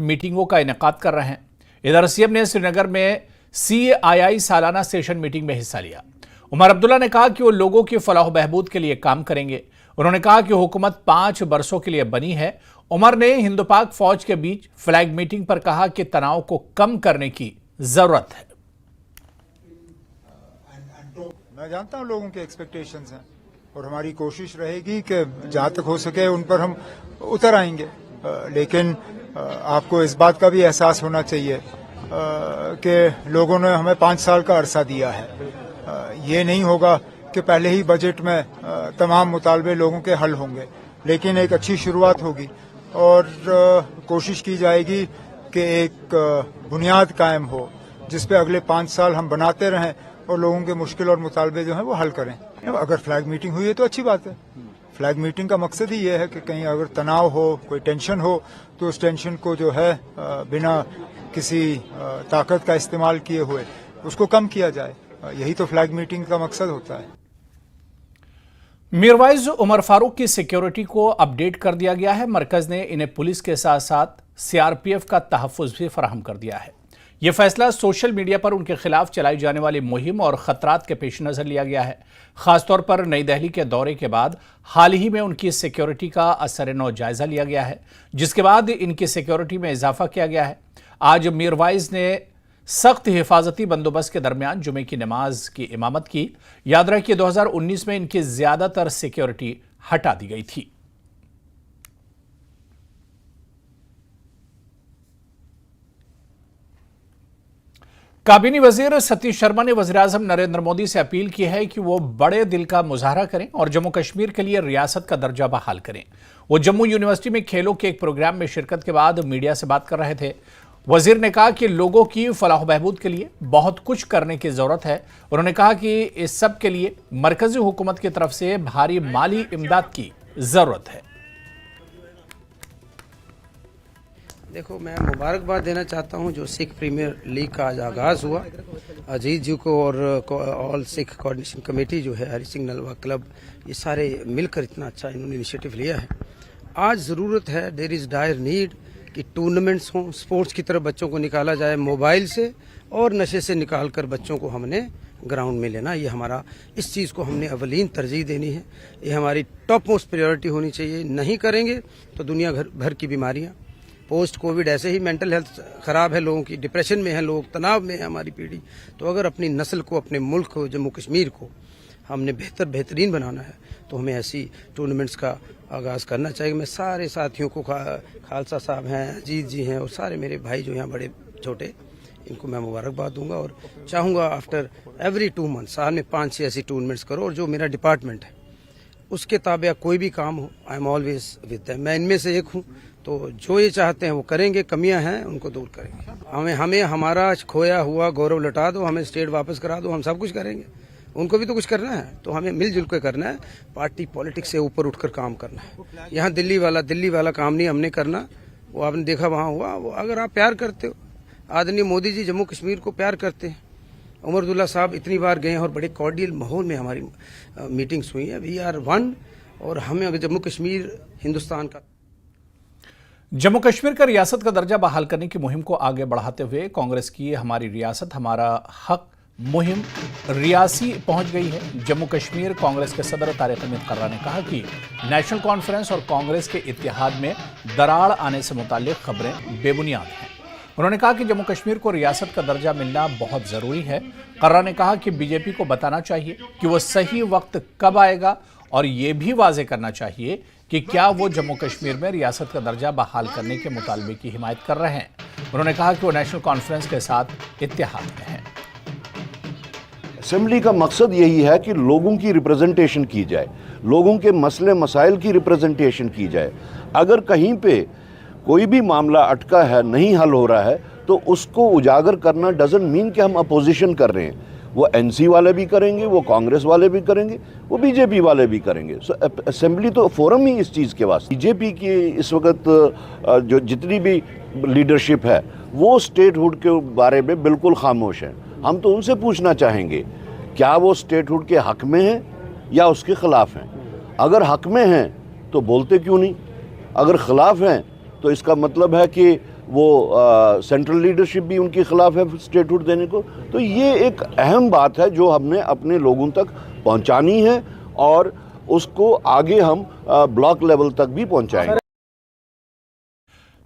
मीटिंगों का इनेकाद कर रहे हैं। इधर सीएम ने श्रीनगर में CAI सालाना सेशन मीटिंग में हिस्सा लिया। उमर अब्दुल्ला ने कहा कि वो लोगों की फलाह बहबूद के लिए काम करेंगे। उन्होंने कहा कि हुकूमत 5 बरसों के लिए बनी है। उमर ने हिंदू पाक फौज के बीच फ्लैग मीटिंग पर कहा कि तनाव को कम करने की जरूरत है। मैं जानता हूं लोगों के एक्सपेक्टेशंस हैं और हमारी कोशिश रहेगी कि जहां तक हो सके उन पर हम उतर आएंगे, लेकिन आपको इस बात का भी एहसास होना चाहिए कि लोगों ने हमें 5 साल का अरसा दिया है। ये नहीं होगा कि पहले ही बजट में तमाम मुतालबे लोगों के हल होंगे, लेकिन एक अच्छी शुरुआत होगी और कोशिश की जाएगी कि एक बुनियाद कायम हो जिस पे अगले 5 साल हम बनाते रहें और लोगों के मुश्किल और मुतालबे जो हैं वो हल करें। अगर फ्लैग मीटिंग हुई है तो अच्छी बात है। फ्लैग मीटिंग का मकसद ही ये है कि कहीं अगर तनाव हो, कोई टेंशन हो, तो उस टेंशन को जो है बिना किसी ताकत का इस्तेमाल किए हुए उसको कम किया जाए। यही तो फ्लैग मीटिंग का मकसद होता है। मीरवाइज उमर फारूक की सिक्योरिटी को अपडेट कर दिया गया है। मरकज ने इन्हें पुलिस के साथ साथ CRPF का तहफ्फुज भी फराहम कर दिया है। यह फैसला सोशल मीडिया पर उनके खिलाफ चलाई जाने वाली मुहिम और खतरात के पेश नजर लिया गया है। खासतौर पर नई दिल्ली के दौरे के बाद हाल ही में उनकी सिक्योरिटी का असर-ए-नौ जायजा लिया गया है, जिसके बाद इनकी सिक्योरिटी में इजाफा किया गया है। आज मीरवाइज ने सख्त हिफाजती बंदोबस्त के दरमियान जुमे की नमाज की इमामत की। याद रहे कि 2019 में इनकी ज्यादातर सिक्योरिटी हटा दी गई थी। काबीनी वजीर सतीश शर्मा ने वज़ीर-ए-आज़म नरेंद्र मोदी से अपील की है कि वो बड़े दिल का मुजाहरा करें और जम्मू कश्मीर के लिए रियासत का दर्जा बहाल करें। वो जम्मू यूनिवर्सिटी में खेलों के एक प्रोग्राम में शिरकत के बाद मीडिया से बात कर रहे थे। वजीर ने कहा कि लोगों की फलाह बहबूद के लिए बहुत कुछ करने की जरूरत है। उन्होंने कहा कि इस सब के लिए मरकजी हुकूमत की तरफ से भारी माली इमदाद की जरूरत है। देखो, मैं मुबारकबाद देना चाहता हूं जो सिख प्रीमियर लीग का आज आगाज हुआ, अजीत जी को और ऑल सिख कोऑर्डिनेशन कमेटी जो है, हरी सिंह नलवा क्लब, ये सारे मिलकर इतना अच्छा इन्होंने इनिशिएटिव लिया है। आज ज़रूरत है, देयर इज़ डायर नीड कि टूर्नामेंट्स हों, स्पोर्ट्स की तरफ बच्चों को निकाला जाए, मोबाइल से और नशे से निकाल कर बच्चों को हमने ग्राउंड में लेना। ये हमारा, इस चीज़ को हमने अवलीन तरजीह देनी है। ये हमारी टॉप मोस्ट प्रायोरिटी होनी चाहिए। नहीं करेंगे तो दुनिया भर की बीमारियाँ, पोस्ट कोविड, ऐसे ही मेंटल हेल्थ ख़राब है, लोगों की डिप्रेशन में है, लोग तनाव में है, हमारी पीढ़ी। तो अगर अपनी नस्ल को, अपने मुल्क को, जम्मू कश्मीर को हमने बेहतरीन बनाना है तो हमें ऐसी टूर्नामेंट्स का आगाज़ करना चाहिए। मैं सारे साथियों को, खालसा साहब हैं, अजीत जी हैं और सारे मेरे भाई जो यहाँ बड़े छोटे, इनको मैं मुबारकबाद दूंगा और चाहूँगा आफ्टर एवरी 2 मंथ साल में 5-6 ऐसी टूर्नामेंट्स करो। और जो मेरा डिपार्टमेंट है उसके ताबे कोई भी काम हो, I am always with them. मैं इनमें से एक हूँ, तो जो ये चाहते हैं वो करेंगे, कमियां हैं उनको दूर करेंगे। हमें हमारा खोया हुआ गौरव लौटा दो, हमें स्टेट वापस करा दो, हम सब कुछ करेंगे। उनको भी तो कुछ करना है, तो हमें मिलजुल कर करना है। पार्टी पॉलिटिक्स से ऊपर उठकर काम करना है। यहाँ दिल्ली वाला काम नहीं हमने करना। वो आपने देखा वहाँ हुआ। वो अगर आप प्यार करते हो, आदरणीय मोदी जी जम्मू कश्मीर को प्यार करते हैं, उमर अब्दुल्ला साहब इतनी बार गए हैं और बड़े कॉर्डियल माहौल में हमारी मीटिंग्स हुई हैं। वी आर वन, और हमें अगर जम्मू कश्मीर हिंदुस्तान का, जम्मू कश्मीर का रियासत का दर्जा बहाल करने की मुहिम को आगे बढ़ाते हुए कांग्रेस की हमारी रियासत हमारा हक मुहिम रियासी पहुंच गई है। जम्मू कश्मीर कांग्रेस के सदर तारिक अहमद कर्रा ने कहा कि नेशनल कॉन्फ्रेंस और कांग्रेस के इत्तेहाद में दरार आने से मुताल्लिक खबरें बेबुनियाद हैं। उन्होंने कहा कि जम्मू कश्मीर को रियासत का दर्जा मिलना बहुत जरूरी है। कर्रा ने कहा कि बीजेपी को बताना चाहिए कि वो सही वक्त कब आएगा और ये भी वाजे करना चाहिए कि क्या वो जम्मू कश्मीर में रियासत का दर्जा बहाल करने के मुतालबे की हिमायत कर रहे हैं। उन्होंने कहा कि वो नेशनल कॉन्फ्रेंस के साथ इत्तेहाद में हैं। असेंबली का मकसद यही है कि लोगों की रिप्रेजेंटेशन की जाए, लोगों के मसले मसाइल की रिप्रेजेंटेशन की जाए। अगर कहीं पे कोई भी मामला अटका है, नहीं हल हो रहा है, तो उसको उजागर करना डजंट मीन कि हम अपोजिशन कर रहे हैं। वो एनसी वाले भी करेंगे, वो कांग्रेस वाले भी करेंगे, वो बीजेपी वाले भी करेंगे। सो असेंबली तो फोरम ही इस चीज़ के वास्ते। बीजेपी की इस वक्त जो जितनी भी लीडरशिप है वो स्टेटहुड के बारे में बिल्कुल खामोश है। हम तो उनसे पूछना चाहेंगे, क्या वो स्टेटहुड के हक में हैं या उसके खिलाफ हैं? अगर हक में हैं तो बोलते क्यों नहीं? अगर खिलाफ हैं तो इसका मतलब है कि वो सेंट्रल लीडरशिप भी उनके खिलाफ है स्टेटहुड देने को। तो ये एक अहम बात है जो हमने अपने लोगों तक पहुंचानी है और उसको आगे हम ब्लॉक लेवल तक भी पहुंचाएंगे।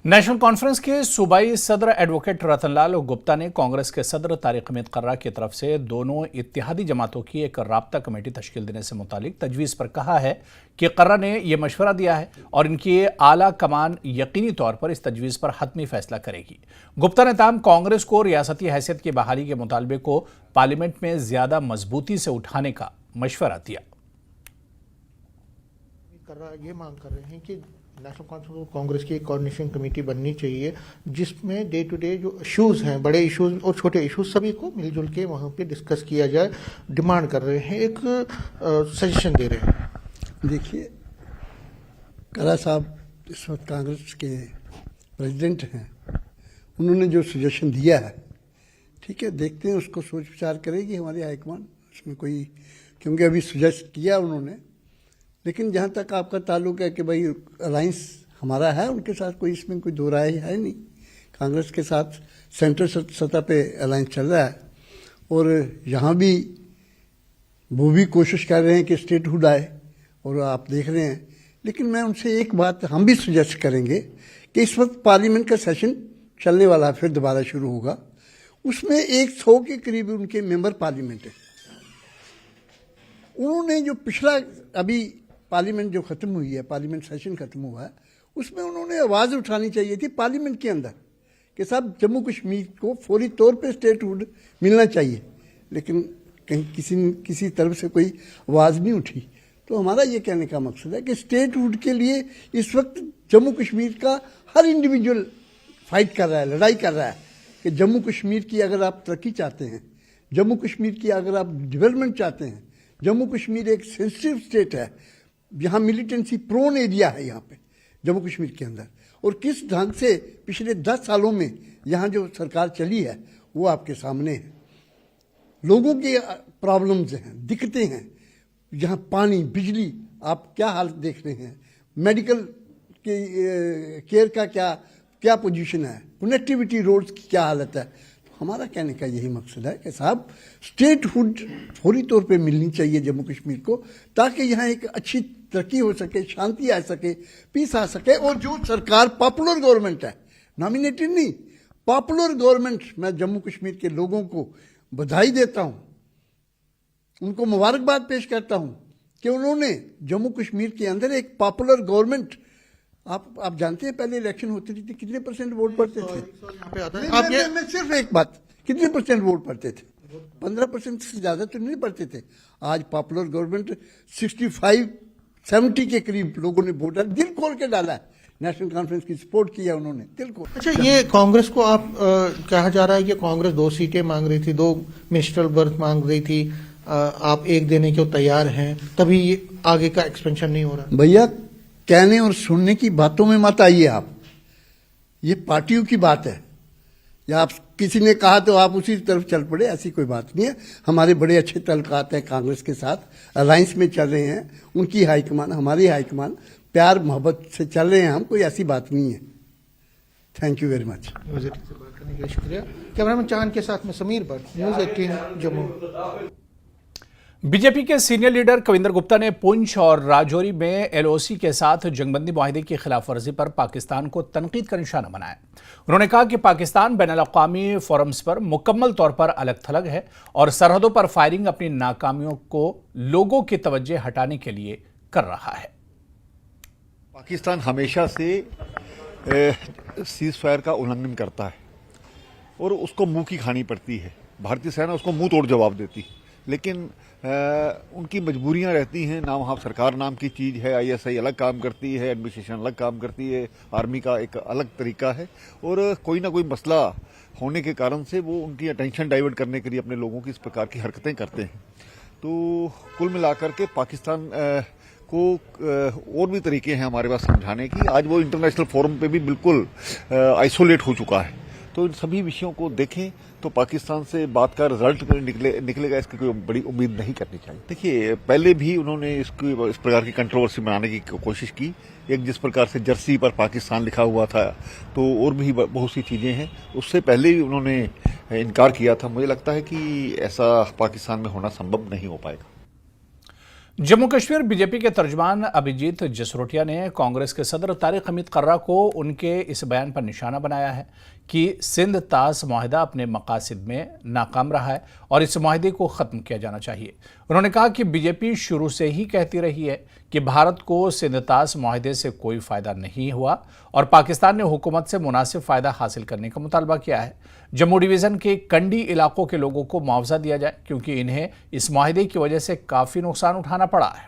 नेशनल कॉन्फ्रेंस के सूबाई सदर एडवोकेट रतनलाल गुप्ता ने कांग्रेस के सदर तारिक हमीद कर्रा की तरफ से दोनों इत्तेहादी जमातों की एक राब्ता कमेटी तश्कील देने से मुतालिक तजवीज़ पर कहा है कि कर्रा ने यह मशवरा दिया है और इनकी आला कमान यकीनी तौर पर इस तजवीज़ पर हतमी फैसला करेगी। गुप्ता ने ताहम कांग्रेस को रियासती हैसियत की बहाली के मुतालबे को पार्लियामेंट में ज्यादा मजबूती से उठाने का मशवरा दिया। ये मांग कर रहे हैं कि नेशनल कॉन्फ्रेंस कांग्रेस की एक कोऑर्डिनेशन कमेटी बननी चाहिए जिसमें डे टू डे जो इश्यूज हैं, बड़े इश्यूज और छोटे इश्यूज, सभी को मिलजुल के वहाँ पे डिस्कस किया जाए। डिमांड कर रहे हैं, एक सजेशन दे रहे हैं। देखिए, कर्रा साहब इस वक्त कांग्रेस के प्रेसिडेंट हैं, उन्होंने जो सजेशन दिया है, ठीक है, देखते हैं, उसको सोच विचार करेगी हमारी हाईकमान। उसमें कोई, क्योंकि अभी सजेस्ट किया उन्होंने, लेकिन जहाँ तक आपका ताल्लुक है कि भाई अलायंस हमारा है उनके साथ, कोई इसमें कोई दो राय है नहीं। कांग्रेस के साथ सेंटर सतह पे अलायंस चल रहा है और यहाँ भी वो भी कोशिश कर रहे हैं कि स्टेटहुड आए और आप देख रहे हैं। लेकिन मैं उनसे एक बात हम भी सजेस्ट करेंगे कि इस वक्त पार्लियामेंट का सेशन चलने वाला है, फिर दोबारा शुरू होगा, उसमें 100 के करीब उनके मेंबर पार्लियामेंट है। उन्होंने जो पिछला अभी पार्लियामेंट जो ख़त्म हुई है, पार्लियामेंट सेशन ख़त्म हुआ है, उसमें उन्होंने आवाज़ उठानी चाहिए थी पार्लियामेंट के अंदर कि साहब जम्मू कश्मीर को फौरी तौर पे स्टेटहुड मिलना चाहिए। लेकिन कहीं किसी तरफ से कोई आवाज़ नहीं उठी। तो हमारा ये कहने का मकसद है कि स्टेटहुड के लिए इस वक्त जम्मू कश्मीर का हर इंडिविजुअल फाइट कर रहा है, लड़ाई कर रहा है कि जम्मू कश्मीर की अगर आप तरक्की चाहते हैं, जम्मू कश्मीर की अगर आप डेवलपमेंट चाहते हैं, जम्मू कश्मीर एक सेंसिटिव स्टेट है, यहाँ मिलिटेंसी प्रोन एरिया है यहाँ पे जम्मू कश्मीर के अंदर, और किस ढंग से पिछले 10 सालों में यहाँ जो सरकार चली है वो आपके सामने है। लोगों के प्रॉब्लम्स हैं, दिक्कतें हैं, यहाँ पानी, बिजली, आप क्या हालत देख रहे हैं, मेडिकल के केयर का क्या पोजीशन है, कनेक्टिविटी रोड्स की क्या हालत है। हमारा कहने का यही मकसद है कि साहब स्टेटहुड फौरी तौर पे मिलनी चाहिए जम्मू कश्मीर को, ताकि यहाँ एक अच्छी तरक्की हो सके, शांति आ सके, पीस आ सके। और जो सरकार पॉपुलर गवर्नमेंट है, नॉमिनेटेड नहीं, पॉपुलर गवर्नमेंट, मैं जम्मू कश्मीर के लोगों को बधाई देता हूँ, उनको मुबारकबाद पेश करता हूँ कि उन्होंने जम्मू कश्मीर के अंदर एक पॉपुलर गवर्नमेंट, आप जानते हैं पहले इलेक्शन होती थी कितने % वोट पड़ते थे? मैं सिर्फ एक बात, कितने % वोट पड़ते थे? 15% से ज्यादा तो नहीं पड़ते थे। आज पॉपुलर गवर्नमेंट 65-70 के करीब लोगों ने वोट दिल खोल के डाला है, नेशनल कॉन्फ्रेंस की सपोर्ट किया उन्होंने दिल खोल। अच्छा, ये कांग्रेस को आप कहा जा रहा है कि कांग्रेस 2 सीटें मांग रही थी, 2 मिनिस्ट्रियल बर्थ मांग रही थी, आप एक देने को तैयार हैं, तभी आगे का एक्सपेंशन नहीं हो रहा। भैया, कहने और सुनने की बातों में मत आइए आप, ये पार्टियों की बात है, या आप किसी ने कहा तो आप उसी तरफ चल पड़े, ऐसी कोई बात नहीं है। हमारे बड़े अच्छे तल्लुकात हैं कांग्रेस के साथ, अलायंस में चल रहे हैं, उनकी हाईकमान, हमारी हाईकमान, प्यार मोहब्बत से चल रहे हैं हम, कोई ऐसी बात नहीं है। Thank you very much. News 18 से बात करने के लिए शुक्रिया। कैमरामैन चांद के साथ में समीर भट्ट, न्यूज़ 18 जम्मू। बीजेपी के सीनियर लीडर कविंदर गुप्ता ने पुंछ और राजौरी में एलओसी के साथ जंगबंदी मुआहिदे की खिलाफ वर्जी पर पाकिस्तान को तनकीद का निशाना बनाया। उन्होंने कहा कि पाकिस्तान बैनुल-अक़वामी फोरम्स पर मुकम्मल तौर पर अलग थलग है और सरहदों पर फायरिंग अपनी नाकामियों को लोगों की तवज्जो हटाने के लिए कर रहा है। पाकिस्तान हमेशा से सीज फायर का उल्लंघन करता है और उसको मुंह की खानी पड़ती है। भारतीय सेना उसको मुंह तोड़ जवाब देती है, लेकिन उनकी मजबूरियां रहती हैं ना। वहाँ सरकार नाम की चीज़ है, ISI अलग काम करती है, एडमिनिस्ट्रेशन अलग काम करती है, आर्मी का एक अलग तरीका है, और कोई ना कोई मसला होने के कारण से वो उनकी अटेंशन डाइवर्ट करने के लिए अपने लोगों की इस प्रकार की हरकतें करते हैं। तो कुल मिलाकर के पाकिस्तान को और भी तरीके हैं हमारे पास समझाने की। आज वो इंटरनेशनल फोरम पे भी बिल्कुल आइसोलेट हो चुका है। तो इन सभी विषयों को देखें तो पाकिस्तान से बात का रिजल्ट निकलेगा, इसकी कोई बड़ी उम्मीद नहीं करनी चाहिए। देखिए, पहले भी उन्होंने इस प्रकार की कंट्रोवर्सी बनाने की कोशिश की। एक जिस प्रकार से जर्सी पर पाकिस्तान लिखा हुआ था, तो और भी बहुत सी चीजें हैं, उससे पहले ही उन्होंने इनकार किया था। मुझे लगता है कि ऐसा पाकिस्तान में होना संभव नहीं हो पाएगा। जम्मू कश्मीर बीजेपी के तर्जमान अभिजीत जसरोटिया ने कांग्रेस के सदर तारिक हमीद कर्रा को उनके इस बयान पर निशाना बनाया है कि सिंध तास मुआहिदा अपने मकासद में नाकाम रहा है और इस मुआहिदे को ख़त्म किया जाना चाहिए। उन्होंने कहा कि बीजेपी शुरू से ही कहती रही है कि भारत को सिंध तास मुआहिदे से कोई फ़ायदा नहीं हुआ और पाकिस्तान ने हुकूमत से मुनासिब फ़ायदा हासिल करने का मुतालबा किया है। जम्मू डिवीज़न के कंडी इलाकों के लोगों को मुआवजा दिया जाए क्योंकि इन्हें इस मुआहिदे की वजह से काफ़ी नुकसान उठाना पड़ा है।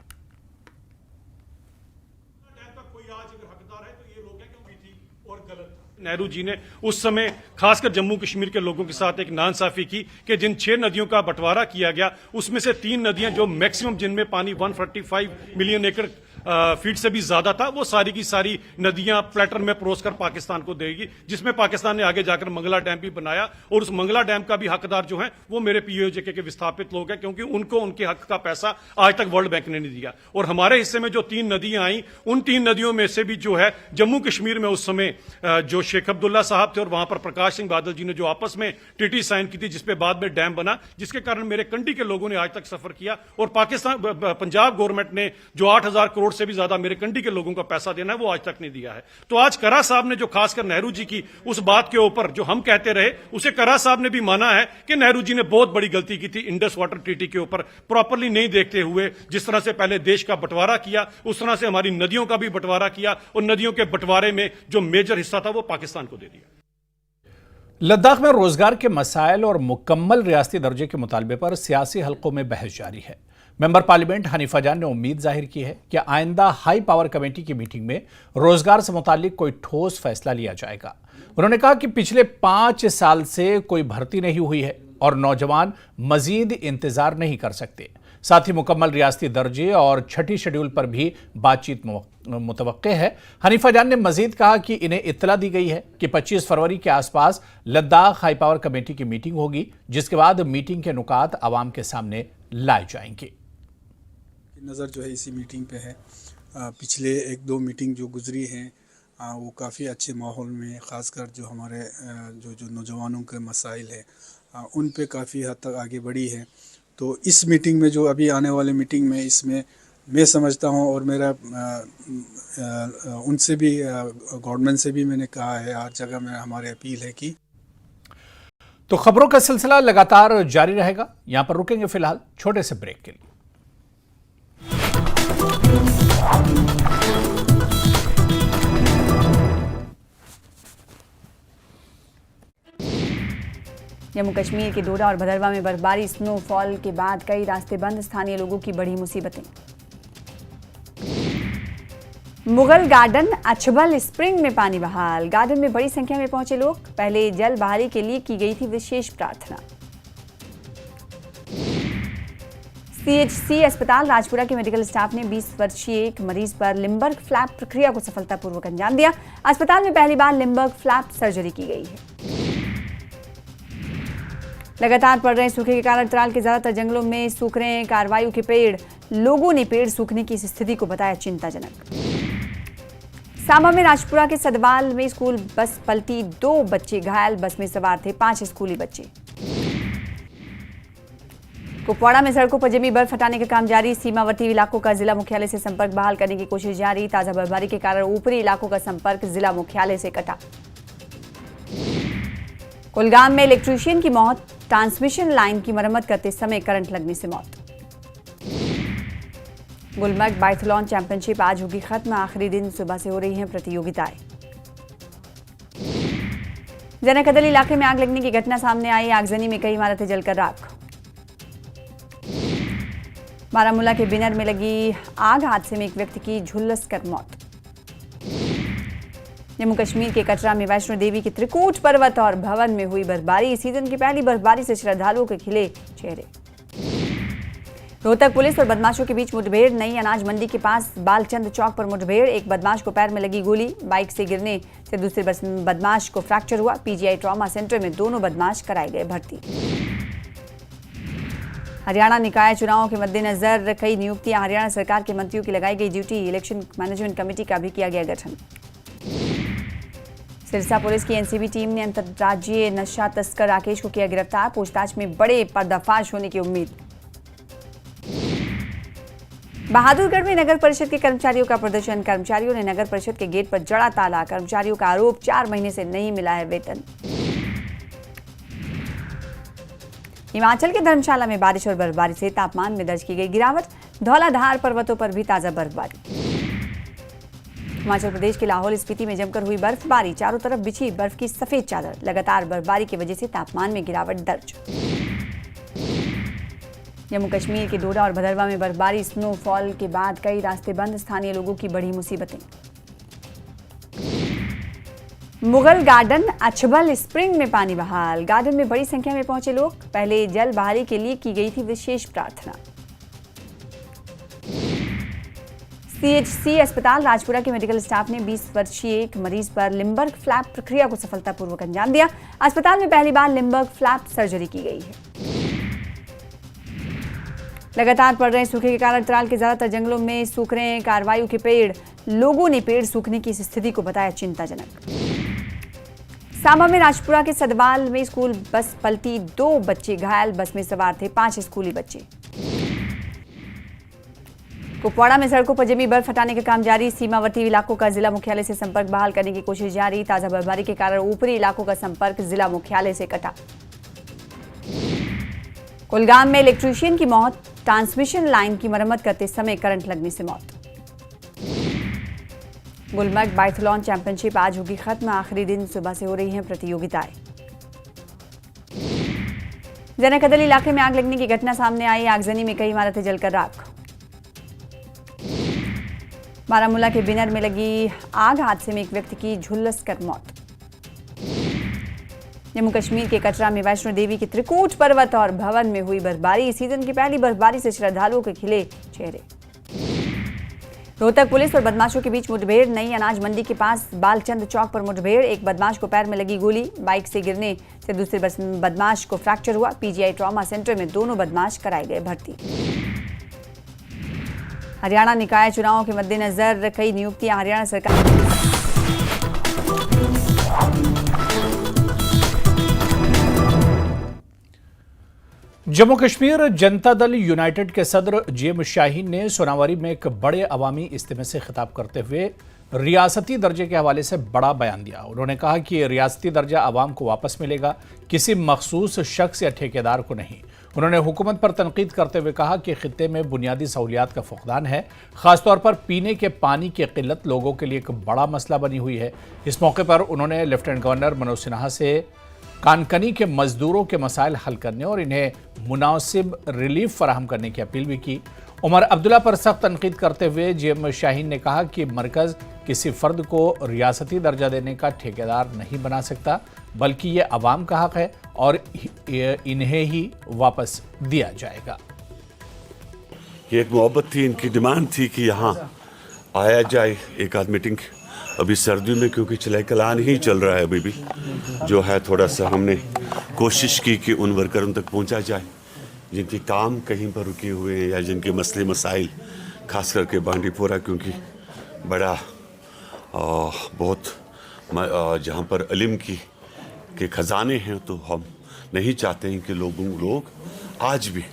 नेहरू जी ने उस समय खासकर जम्मू कश्मीर के लोगों के साथ एक नाइंसाफी की कि जिन 6 नदियों का बंटवारा किया गया उसमें से 3 नदियां जो मैक्सिमम जिनमें पानी 145 मिलियन एकड़ फीट से भी ज्यादा था, वो सारी की सारी नदियां प्लेटर में परोसकर पाकिस्तान को देगी, जिसमें पाकिस्तान ने आगे जाकर मंगला डैम भी बनाया और उस मंगला डैम का भी हकदार जो है वो मेरे पीओजेके के विस्थापित लोग हैं, क्योंकि उनको उनके हक का पैसा आज तक वर्ल्ड बैंक ने नहीं दिया। और हमारे हिस्से में जो 3 नदियां आई, उन 3 नदियों में से भी जो है जम्मू कश्मीर में उस समय जो शेख अब्दुल्ला साहब थे और वहां पर प्रकाश सिंह बादल जी ने जो आपस में टीटी साइन की थी, जिसपे बाद में डैम बना, जिसके कारण मेरे कंडी के लोगों ने आज तक सफर किया। और पाकिस्तान पंजाब गवर्नमेंट ने जो 8,000 करोड़ से भी ज्यादा मेरे कंडी के लोगों का पैसा देना है वो आज तक नहीं दिया है। तो आज करा साहब ने जो खासकर नेहरू जी की उस बात के ऊपर जो हम कहते रहे, उसे करा साहब ने भी माना है कि नेहरू जी ने बहुत बड़ी गलती की थी इंडस वाटर ट्रीटी के ऊपर प्रॉपर्ली नहीं देखते हुए। जिस तरह से पहले देश का बंटवारा किया, उस तरह से हमारी नदियों का भी बंटवारा किया और नदियों के बंटवारे में जो मेजर हिस्सा था वो पाकिस्तान को दे दिया। लद्दाख में रोजगार के मसाइल और मुकम्मल रियासती दर्जे के मुतालबे पर सियासी हलकों में बहस जारी है। मेंबर पार्लियामेंट हनीफा जान ने उम्मीद जाहिर की है कि आइंदा हाई पावर कमेटी की मीटिंग में रोजगार से मुतालिक कोई ठोस फैसला लिया जाएगा। उन्होंने कहा कि पिछले 5 साल से कोई भर्ती नहीं हुई है और नौजवान मजीद इंतजार नहीं कर सकते। साथ ही मुकम्मल रियासती दर्जे और छठी शेड्यूल पर भी बातचीत मुतवक्के है। हनीफा जान ने मजीद कहा कि इन्हें इत्तला दी गई है कि 25 फरवरी के आसपास लद्दाख हाई पावर कमेटी की मीटिंग होगी, जिसके बाद मीटिंग के नुकात आवाम के सामने लाए जाएंगे। नज़र जो है इसी मीटिंग पे है। पिछले 1-2 मीटिंग जो गुजरी हैं वो काफ़ी अच्छे माहौल में, ख़ासकर जो हमारे जो नौजवानों के मसाइल है उन पे काफ़ी हद तक आगे बढ़ी है। तो इस मीटिंग में जो अभी आने वाले मीटिंग में, इसमें मैं समझता हूँ और मेरा उनसे भी गवर्नमेंट से भी मैंने कहा है, हर जगह में हमारी अपील है कि तो खबरों का सिलसिला लगातार जारी रहेगा। यहां पर रुकेंगे फिलहाल छोटे से ब्रेक के लिए। जम्मू कश्मीर के डोडा और भदरवा में बर्फबारी, स्नोफॉल के बाद कई रास्ते बंद, स्थानीय लोगों की बड़ी मुसीबतें। मुगल गार्डन अछबल स्प्रिंग में पानी बहाल, गार्डन में बड़ी संख्या में पहुंचे लोग, पहले जल बहाली के लिए की गई थी विशेष प्रार्थना। सीएचसी अस्पताल राजपुरा के मेडिकल स्टाफ ने 20 वर्षीय एक मरीज पर लिम्बर्ग फ्लैप प्रक्रिया को सफलतापूर्वक अंजाम दिया। अस्पताल में पहली बार लिम्बर्ग फ्लैप सर्जरी की गई है। लगातार पड़ रहे सूखे के कारण त्राल के ज्यादातर जंगलों में सूख रहे हैं कारवायु के पेड़, लोगों ने पेड़ सूखने की इस स्थिति को बताया चिंताजनक। सांबा में राजपुरा के सदवाल में स्कूल बस पलटी, 2 बच्चे घायल, बस में सवार थे 5 स्कूली बच्चे। कुपवाड़ा में सड़कों पर जमी बर्फ हटाने का काम जारी, सीमावर्ती इलाकों का जिला मुख्यालय से संपर्क बहाल करने की कोशिश जारी। ताजा बर्फबारी के कारण ऊपरी इलाकों का संपर्क जिला मुख्यालय से कटा। कुलगाम में इलेक्ट्रीशियन की मौत, ट्रांसमिशन लाइन की मरम्मत करते समय करंट लगने से मौत। गुलमर्ग बाइथलॉन चैंपियनशिप आज होगी खत्म, आखिरी दिन सुबह से हो रही हैं प्रतियोगिताएं। जनकदल इलाके में आग लगने की घटना सामने आई, आगजनी में कई इमारतें जलकर राख। बारामूला के बिनर में लगी आग, हादसे में एक व्यक्ति की झुलस कर मौत। जम्मू कश्मीर के कटरा में वैष्णो देवी के त्रिकूट पर्वत और भवन में हुई बर्फबारी, सीजन की पहली बर्फबारी से श्रद्धालुओं के खिले चेहरे। रोहतक पुलिस और बदमाशों के बीच मुठभेड़। नई अनाज मंडी के पास बालचंद चौक पर मुठभेड़। एक बदमाश को पैर में लगी गोली। बाइक से गिरने से दूसरे बदमाश को फ्रैक्चर हुआ। पीजीआई ट्रॉमा सेंटर में दोनों बदमाश कराए गए भर्ती। हरियाणा निकाय चुनावों के मद्देनजर कई नियुक्तियां। हरियाणा सरकार के मंत्रियों की लगाई गई ड्यूटी। इलेक्शन मैनेजमेंट कमेटी का भी किया गया गठन। सिरसा पुलिस की एनसीबी टीम ने अंतर्राज्यीय नशा तस्कर राकेश को किया गिरफ्तार। पूछताछ में बड़े पर्दाफाश होने की उम्मीद। बहादुरगढ़ में नगर परिषद के कर्मचारियों का प्रदर्शन। कर्मचारियों ने नगर परिषद के गेट पर जड़ा ताला। कर्मचारियों का आरोप 4 महीने से नहीं मिला है वेतन। हिमाचल के धर्मशाला में बारिश और बर्फबारी से तापमान में दर्ज की गई गिरावट। धौलाधार पर्वतों पर भी ताजा बर्फबारी। हिमाचल प्रदेश के लाहौल स्पीति में जमकर हुई बर्फबारी। चारों तरफ बिछी बर्फ की सफेद चादर। लगातार बर्फबारी की वजह से तापमान में गिरावट दर्ज। जम्मू कश्मीर के डोडा और भदरवा में बर्फबारी। स्नोफॉल के बाद कई रास्ते बंद। स्थानीय लोगों की बड़ी मुसीबतें। मुगल गार्डन अछबल स्प्रिंग में पानी बहाल। गार्डन में बड़ी संख्या में पहुंचे लोग। पहले जल बहाली के लिए की गई थी विशेष प्रार्थना। सीएचसी अस्पताल राजपुरा के मेडिकल स्टाफ ने 20 वर्षीय एक मरीज पर लिम्बर्ग फ्लैप प्रक्रिया को सफलतापूर्वक अंजाम दिया। अस्पताल में पहली बार लिम्बर्ग फ्लैप सर्जरी की गई है। लगातार पड़ रहे सूखे के कारण त्राल के ज्यादातर जंगलों में सूख रहे हैं कारवायु के पेड़। लोगों ने पेड़ सूखने की इस स्थिति को बताया चिंताजनक। सांबा में राजपुरा के सदवाल में स्कूल बस पलटी। 2 बच्चे घायल। बस में सवार थे 5 स्कूली बच्चे। कुपवाड़ा में सड़कों पर जमी बर्फ हटाने का काम जारी। सीमावर्ती इलाकों का जिला मुख्यालय से संपर्क बहाल करने की कोशिश जारी। ताजा बर्फबारी के कारण ऊपरी इलाकों का संपर्क जिला मुख्यालय से कटा। कुलगाम में इलेक्ट्रीशियन की मौत। ट्रांसमिशन लाइन की मरम्मत करते समय करंट लगने से मौत। गुलमर्ग बाइथलॉन चैंपियनशिप आज होगी खत्म। आखिरी दिन सुबह से हो रही हैं प्रतियोगिताएं। जनकदल इलाके में आग लगने की घटना सामने आई। आगजनी में कई इमारतें जलकर राख। बारामूला के बिनर में लगी आग। हादसे में एक व्यक्ति की झुलस कर मौत। जम्मू कश्मीर के कटरा में वैष्णो देवी के त्रिकूट पर्वत और भवन में हुई बर्फबारी। सीजन की पहली बर्फबारी से श्रद्धालुओं के खिले चेहरे। रोहतक पुलिस और बदमाशों के बीच मुठभेड़। नई अनाज मंडी के पास बालचंद चौक पर मुठभेड़। एक बदमाश को पैर में लगी गोली। बाइक से गिरने से दूसरे बदमाश को फ्रैक्चर हुआ। पीजीआई ट्रॉमा सेंटर में दोनों बदमाश कराए गए भर्ती। हरियाणा निकाय चुनावों के मद्देनजर कई नियुक्तियां। हरियाणा सरकार जम्मू कश्मीर जनता दल यूनाइटेड के सदर जेएम शाहीन ने सोनावरी में एक बड़े अवामी इज्तिमा से खिताब करते हुए रियासती दर्जे के हवाले से बड़ा बयान दिया। उन्होंने कहा कि रियासती दर्जा आवाम को वापस मिलेगा, किसी मखसूस शख्स या ठेकेदार को नहीं। उन्होंने हुकूमत पर तनकीद करते हुए कहा कि खित्ते में बुनियादी सहूलियात का फुकदान है। खासतौर पर पीने के पानी की किल्लत लोगों के लिए एक बड़ा मसला बनी हुई है। इस मौके पर उन्होंने लेफ्टिनेंट गवर्नर मनोज सिन्हा से कानकनी के मजदूरों के मसाइल हल करने और इन्हें मुनासिब रिलीफ फराहम करने की अपील भी की। उमर अब्दुल्ला पर सख्त तनकीद करते हुए जेएम शाहीन ने कहा कि मरकज किसी फर्द को रियासती दर्जा देने का ठेकेदार नहीं बना सकता, बल्कि ये अवाम का हक है और इन्हें ही वापस दिया जाएगा। ये एक मोहब्बत थी, इनकी डिमांड थी कि यहाँ आया जाए एक आध मीटिंग। अभी सर्दियों में क्योंकि चलाई कलान ही चल रहा है, अभी भी जो है थोड़ा सा हमने कोशिश की कि उन वर्करों तक पहुँचा जाए जिनके काम कहीं पर रुके हुए हैं या जिनके मसले मसाइल, खास करके बांडीपोरा क्योंकि बड़ा बहुत जहाँ पर इल्म के ख़जाने हैं, तो हम नहीं चाहते हैं कि लोग आज भी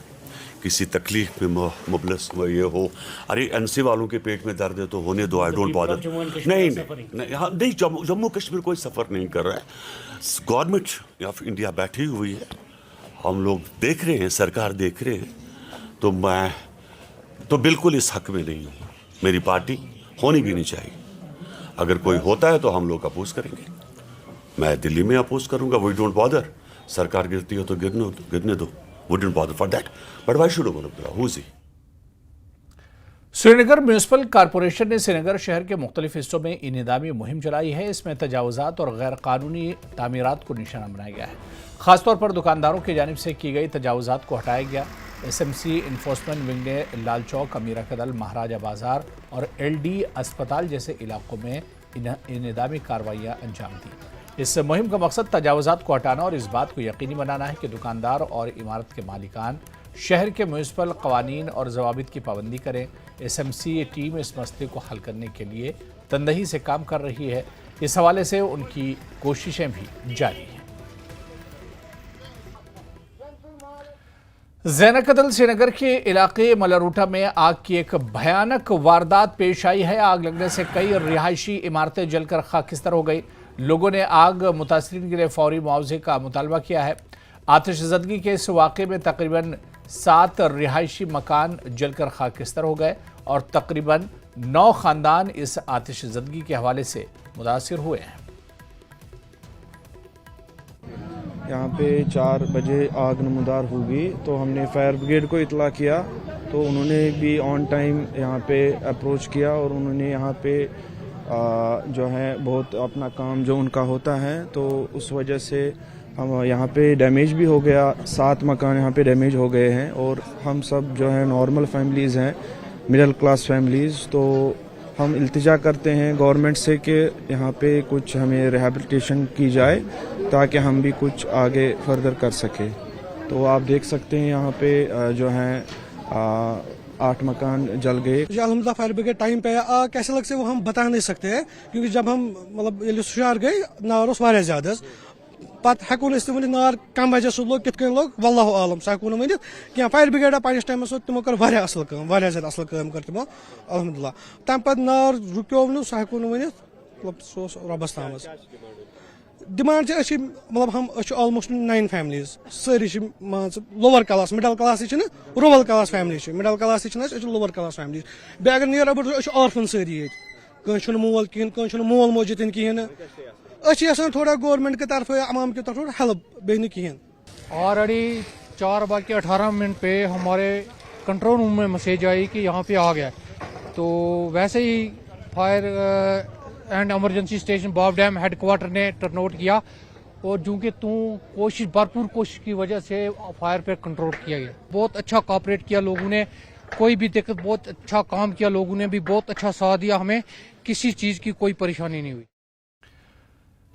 किसी तकलीफ में मुबलस हुए ये हो। अरे एनसी वालों के पेट में दर्द है तो होने दो, आई डोंट बॉदर। नहीं, जम्मू कश्मीर कोई सफ़र नहीं कर रहा है। गवर्नमेंट ऑफ इंडिया बैठी हुई है, हम लोग देख रहे हैं, सरकार देख रहे हैं। तो मैं तो बिल्कुल इस हक में नहीं हूँ, मेरी पार्टी होनी भी नहीं चाहिए। अगर कोई होता है तो हम लोग अपोज करेंगे। मैं दिल्ली में अपोज करूँगा, वी डोंट बॉदर। सरकार गिरती हो तो गिरने दो, we don't bother for that, but why should we bother? Who is he? Srinagar municipal corporation ने श्रीनगर शहर के मुख्तलिफ हिस्सों में इन्हिदामी मुहिम चलाई है। इसमें तजावुजात और गैर कानूनी तामीरात को निशाना बनाया गया है। खासतौर पर दुकानदारों की जानिब से की गई तजावुजात को हटाया गया। एसएमसी इन्फोर्समेंट विंग ने लाल चौक, अमीरा कदल, महाराजा बाजार और एलडी अस्पताल जैसे इलाकों में इंहदामी कार्रवाइयां अंजाम दी। इस मुहिम का मकसद तजावुजात को हटाना और इस बात को यकीनी बनाना है कि दुकानदार और इमारत के मालिकान शहर के म्यूनिसिपल कवानीन और जवाबित की पाबंदी करें। एसएमसी टीम इस मसले को हल करने के लिए तंदही से काम कर रही है। इस हवाले से उनकी कोशिशें भी जारी हैं। ज़ैनकदल श्रीनगर के इलाके मलारूटा में आग की एक भयानक वारदात पेश आई है। आग लगने से कई रिहायशी इमारतें जलकर खाकिस्तर हो गई। लोगों ने आग मुतासरीन के लिए फौरी मुआवजे का मुतालबा किया है। आतिशज़दगी के इस वाक़े में तकरीबन 7 रिहायशी मकान जलकर खाकिस्तर हो गए और तकरीबन 9 ख़ानदान इस आतिशज़दगी के हवाले से मुतासिर हुए हैं। यहाँ पे 4 बजे आग नमदार होगी तो हमने फायर ब्रिगेड को इतला किया, तो उन्होंने भी ऑन टाइम यहाँ पे अप्रोच किया और उन्होंने यहाँ पे जो है बहुत अपना काम जो उनका होता है, तो उस वजह से हम यहाँ पे डैमेज भी हो गया। 7 मकान यहाँ पे डैमेज हो गए हैं और हम सब जो है नॉर्मल फैमिलीज़ हैं, मिडिल क्लास फैमिलीज़। तो हम इल्तिजा करते हैं गवर्नमेंट से कि यहाँ पे कुछ हमें रिहैबिलिटेशन की जाए ताकि हम भी कुछ आगे फर्दर कर सके। तो आप देख सकते हैं यहाँ पे जो है 8 मकान जल गए। अलहमदिल्ला फायर ब्रिगेड टाइम पे आग कैसे लग से वो हम बता नहीं सकते हैं, क्योंकि जब हम मतलब हुशियार गए नार वारिया ज्यादा पत हेको वन नार कम वजह सह लोग कित लोग वल्लाहु आलम सह हेको वन क्या। फायर ब्रिगेड पन्नस टाइमस तमो कर वारिया असल काम, वारिया ज्यादा असल काम कर तमो अलहमदिल्ला। तम पत नार रुक्यो नु सह हेको वन मतलब सो रबस ताम डिमांड मतलब हम ऑलमोस्ट 9 फैमिलीज सारी lower class middle class rural class family, middle class lower class family. बे अगर नियर अबाउट ऑर्फन सारी ये मोल कहें मोल मोज ये कहें थोड़ा गवर्नमेंट की तरफ अवाम की तरफ हेल्प बे कहें। ऑलरेडी 4:18 पे हमारे कंट्रोल रूम में मैसेज आई कि यहाँ पे आ गया, तो वैसे ही फायर एंड इमरजेंसी स्टेशन बाब डैम हेडक्वार्टर ने टर्न आउट किया और चूँकि भरपूर कोशिश की वजह से फायर पे कंट्रोल किया गया। बहुत अच्छा कॉपरेट किया लोगों ने, कोई भी दिक्कत, बहुत अच्छा काम किया लोगों ने भी, बहुत अच्छा साथ दिया, हमें किसी चीज़ की कोई परेशानी नहीं हुई।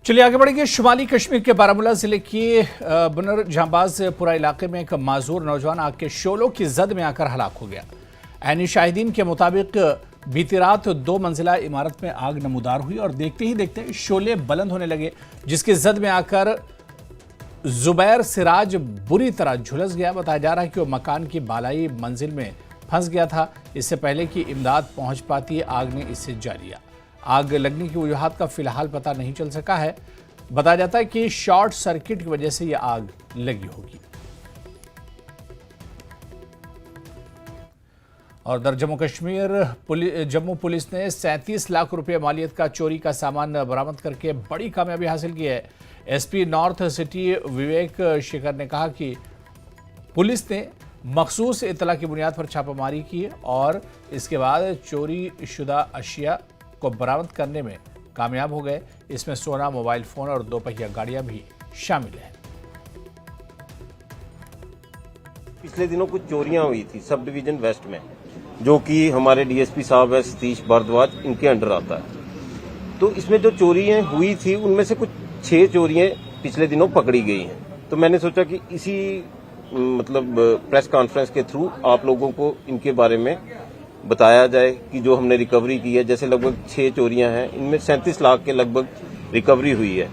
चलिए आगे बढ़ेंगे। शुमाली कश्मीर के बारामूला जिले के बुनर जहांबाजपुरा इलाके में एक माजूर नौजवान आग के शोलों की जद में आकर हलाक हो गया। ऐनी शाहिदीन के मुताबिक बीती रात 2 मंजिला इमारत में आग नमूदार हुई और देखते ही देखते शोले बुलंद होने लगे, जिसके जद में आकर जुबैर सिराज बुरी तरह झुलस गया। बताया जा रहा है कि वो मकान की बालाई मंजिल में फंस गया था। इससे पहले कि इमदाद पहुंच पाती आग ने इसे जा लिया। आग लगने की वजूहात का फिलहाल पता नहीं चल सका है। बताया जाता है कि शॉर्ट सर्किट की वजह से यह आग लगी होगी। और उधर जम्मू पुलिस ने 37 लाख रुपए मालियत का चोरी का सामान बरामद करके बड़ी कामयाबी हासिल की है। एसपी नॉर्थ सिटी विवेक शेखर ने कहा कि पुलिस ने मखसूस इतला की बुनियाद पर छापामारी की और इसके बाद चोरी शुदा अशिया को बरामद करने में कामयाब हो गए। इसमें सोना, मोबाइल फोन और 2 पहिया गाड़ियां भी शामिल हैं। पिछले दिनों कुछ चोरियां हुई थी सब डिवीजन वेस्ट में, जो कि हमारे डीएसपी साहब है सतीश भारद्वाज, इनके अंडर आता है। तो इसमें जो चोरियां हुई थी उनमें से कुछ 6 चोरियां पिछले दिनों पकड़ी गई हैं। तो मैंने सोचा कि इसी मतलब प्रेस कॉन्फ्रेंस के थ्रू आप लोगों को इनके बारे में बताया जाए कि जो हमने रिकवरी की है। जैसे लगभग 6 चोरियां हैं, इनमें 37 लाख के लगभग रिकवरी हुई है।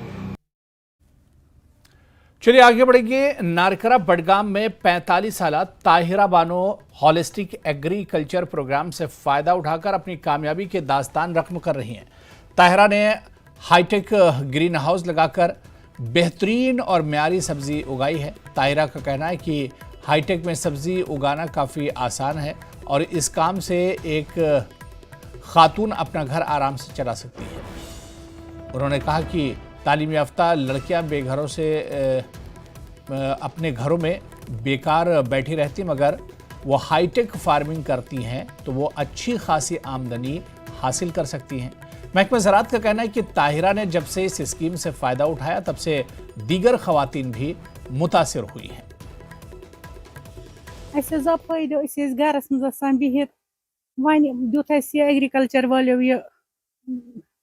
चलिए आगे बढ़ेंगे। नारकरा बडगाम में 45 साल Tahira Bano holistic agriculture programme से फायदा उठाकर अपनी कामयाबी के दास्तान रकम कर रही हैं। ताहिरा ने हाईटेक ग्रीन हाउस लगाकर बेहतरीन और म्यारी सब्जी उगाई है। ताहिरा का कहना है कि हाईटेक में सब्जी उगाना काफ़ी आसान है और इस काम से एक खातून अपना घर आराम से चला सकती है। उन्होंने कहा कि तालीम याफ्ता लड़कियां बेघरों से अपने घरों में बेकार बैठी रहती, मगर वो हाईटेक फार्मिंग करती हैं तो वो अच्छी खासी आमदनी हासिल कर सकती हैं। महकमा ज़राअत का कहना है कि ताहिरा ने जब से इस स्कीम से फ़ायदा उठाया तब से दीगर ख़वातीन भी मुतासिर हुई हैं। अस आव फायदो गरस मज आसान बिहित वन दुत एग्रीकल्चर वालों यह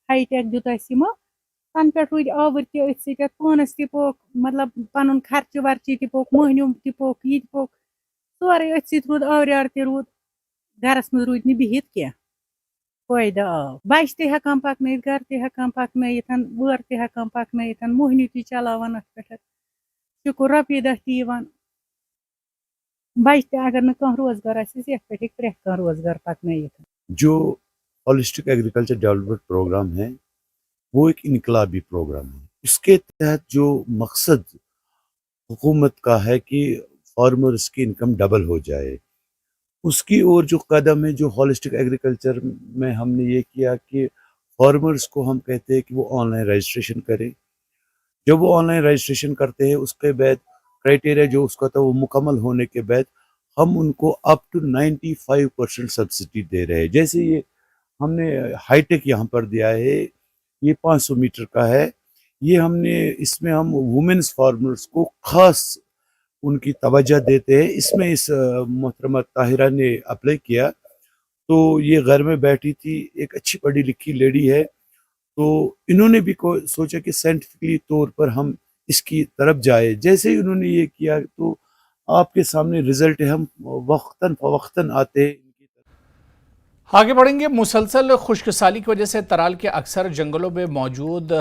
हाईटेक दुत तन पे रूद आवर तथ पानस तह पोक मतलब पन खर्च वर्च तह पोक मोहनियम तह पोक यह पोक सोरे अथ रूद आवरियार तह रूद गरस मज रूद बिहित कह फायदा आव बच तक पकन गर तक पकन वर तक पकन मोहनी तह चलावान अत पे शुक्र रपी दह तवान बच अगर न रोजगार पे प्रेत रोजगार पकन। जो हॉलिस्टिक एग्रीकल्चर डेवलपमेंट प्रोग्राम है वो एक इनकलाबी प्रोग्राम है। इसके तहत जो मकसद हुकूमत का है कि फार्मर्स की इनकम डबल हो जाए, उसकी ओर जो कदम है जो हॉलिस्टिक एग्रीकल्चर में हमने ये किया कि फार्मर्स को हम कहते हैं कि वो ऑनलाइन रजिस्ट्रेशन करें। जब वो ऑनलाइन रजिस्ट्रेशन करते हैं उसके बाद क्राइटेरिया जो उसका था वो मुकम्मल होने के बाद हम उनको अप टू 95% सब्सिडी दे रहे हैं। जैसे ये हमने हाईटेक यहाँ पर दिया है, ये 500 मीटर का है, ये हमने इसमें हम वुमेन्स फार्मर्स को खास उनकी तवज्जो देते हैं। इसमें इस मोहतरमा ताहिरा ने अप्लाई किया तो ये घर में बैठी थी, एक अच्छी पढ़ी लिखी लेडी है, तो इन्होंने भी सोचा कि साइंटिफिकली तौर पर हम इसकी तरफ जाए। जैसे ही उन्होंने ये किया तो आपके सामने रिजल्ट है, हम वक्तन फवक्तन आते हैं। आगे बढ़ेंगे। मुसलसल खुश्क साली की वजह से तराल के अक्सर जंगलों में मौजूद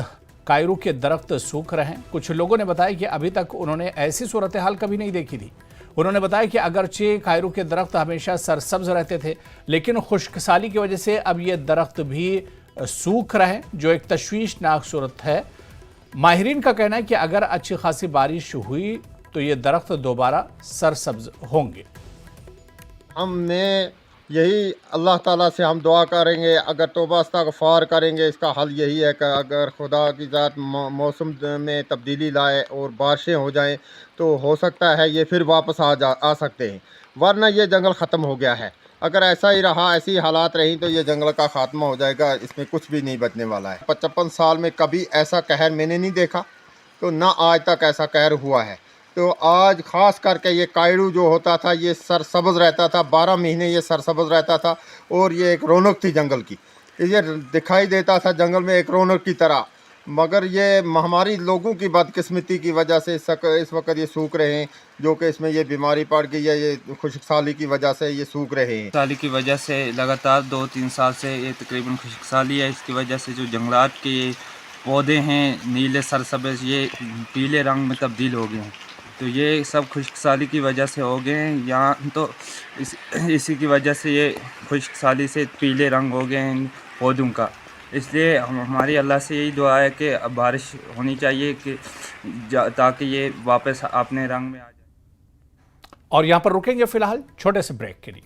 कायरू के दरख्त सूख रहे हैं। कुछ लोगों ने बताया कि अभी तक उन्होंने ऐसी सूरत हाल कभी नहीं देखी थी। उन्होंने बताया कि अगरचे कायरू के दरख्त हमेशा सरसब्ज रहते थे, लेकिन खुश्क साली की वजह से अब ये दरख्त भी सूख रहे हैं, जो एक तशवीशनाक सूरत है। माहिरीन का कहना है कि अगर अच्छी खासी बारिश हुई तो ये दरख्त दोबारा सरसब्ज होंगे। हमने यही अल्लाह ताला से हम दुआ करेंगे, अगर तौबा इस्तग़फ़ार करेंगे। इसका हल यही है कि अगर खुदा की ज़ात मौसम में तब्दीली लाए और बारिशें हो जाएं तो हो सकता है ये फिर वापस आ सकते हैं, वरना ये जंगल ख़त्म हो गया है। अगर ऐसा ही रहा, ऐसी हालात रही तो ये जंगल का खात्मा हो जाएगा, इसमें कुछ भी नहीं बचने वाला है। 55 साल में कभी ऐसा कहर मैंने नहीं देखा, तो ना आज तक ऐसा कहर हुआ है। तो आज ख़ास करके ये कायड़ू जो होता था ये सरसब्ज़ रहता था, 12 महीने ये सरसब्ज़ रहता था और ये एक रौनक थी जंगल की, ये दिखाई देता था जंगल में एक रौनक की तरह। मगर ये हमारी लोगों की बदकिस्मती की वजह से इस वक्त ये सूख रहे हैं, जो कि इसमें ये बीमारी पड़ गई है, ये खुश्क साली की वजह से ये सूख रहे हैं। साली की वजह से लगातार 2-3 साल से ये तकरीबन खुश्क साली है। इसकी वजह से जो जंगलात के पौधे हैं नीले सरसब्ज़ ये पीले रंग में तब्दील हो गए हैं, तो ये सब खुश्क साली की वजह से हो गए हैं। यहाँ तो इसी की वजह से ये खुश्क साली से पीले रंग हो गए हैं पौधों का। इसलिए हमारी अल्लाह से यही दुआ है कि अब बारिश होनी चाहिए कि ताकि ये वापस अपने रंग में आ जाए। और यहाँ पर रुकेंगे फिलहाल छोटे से ब्रेक के लिए।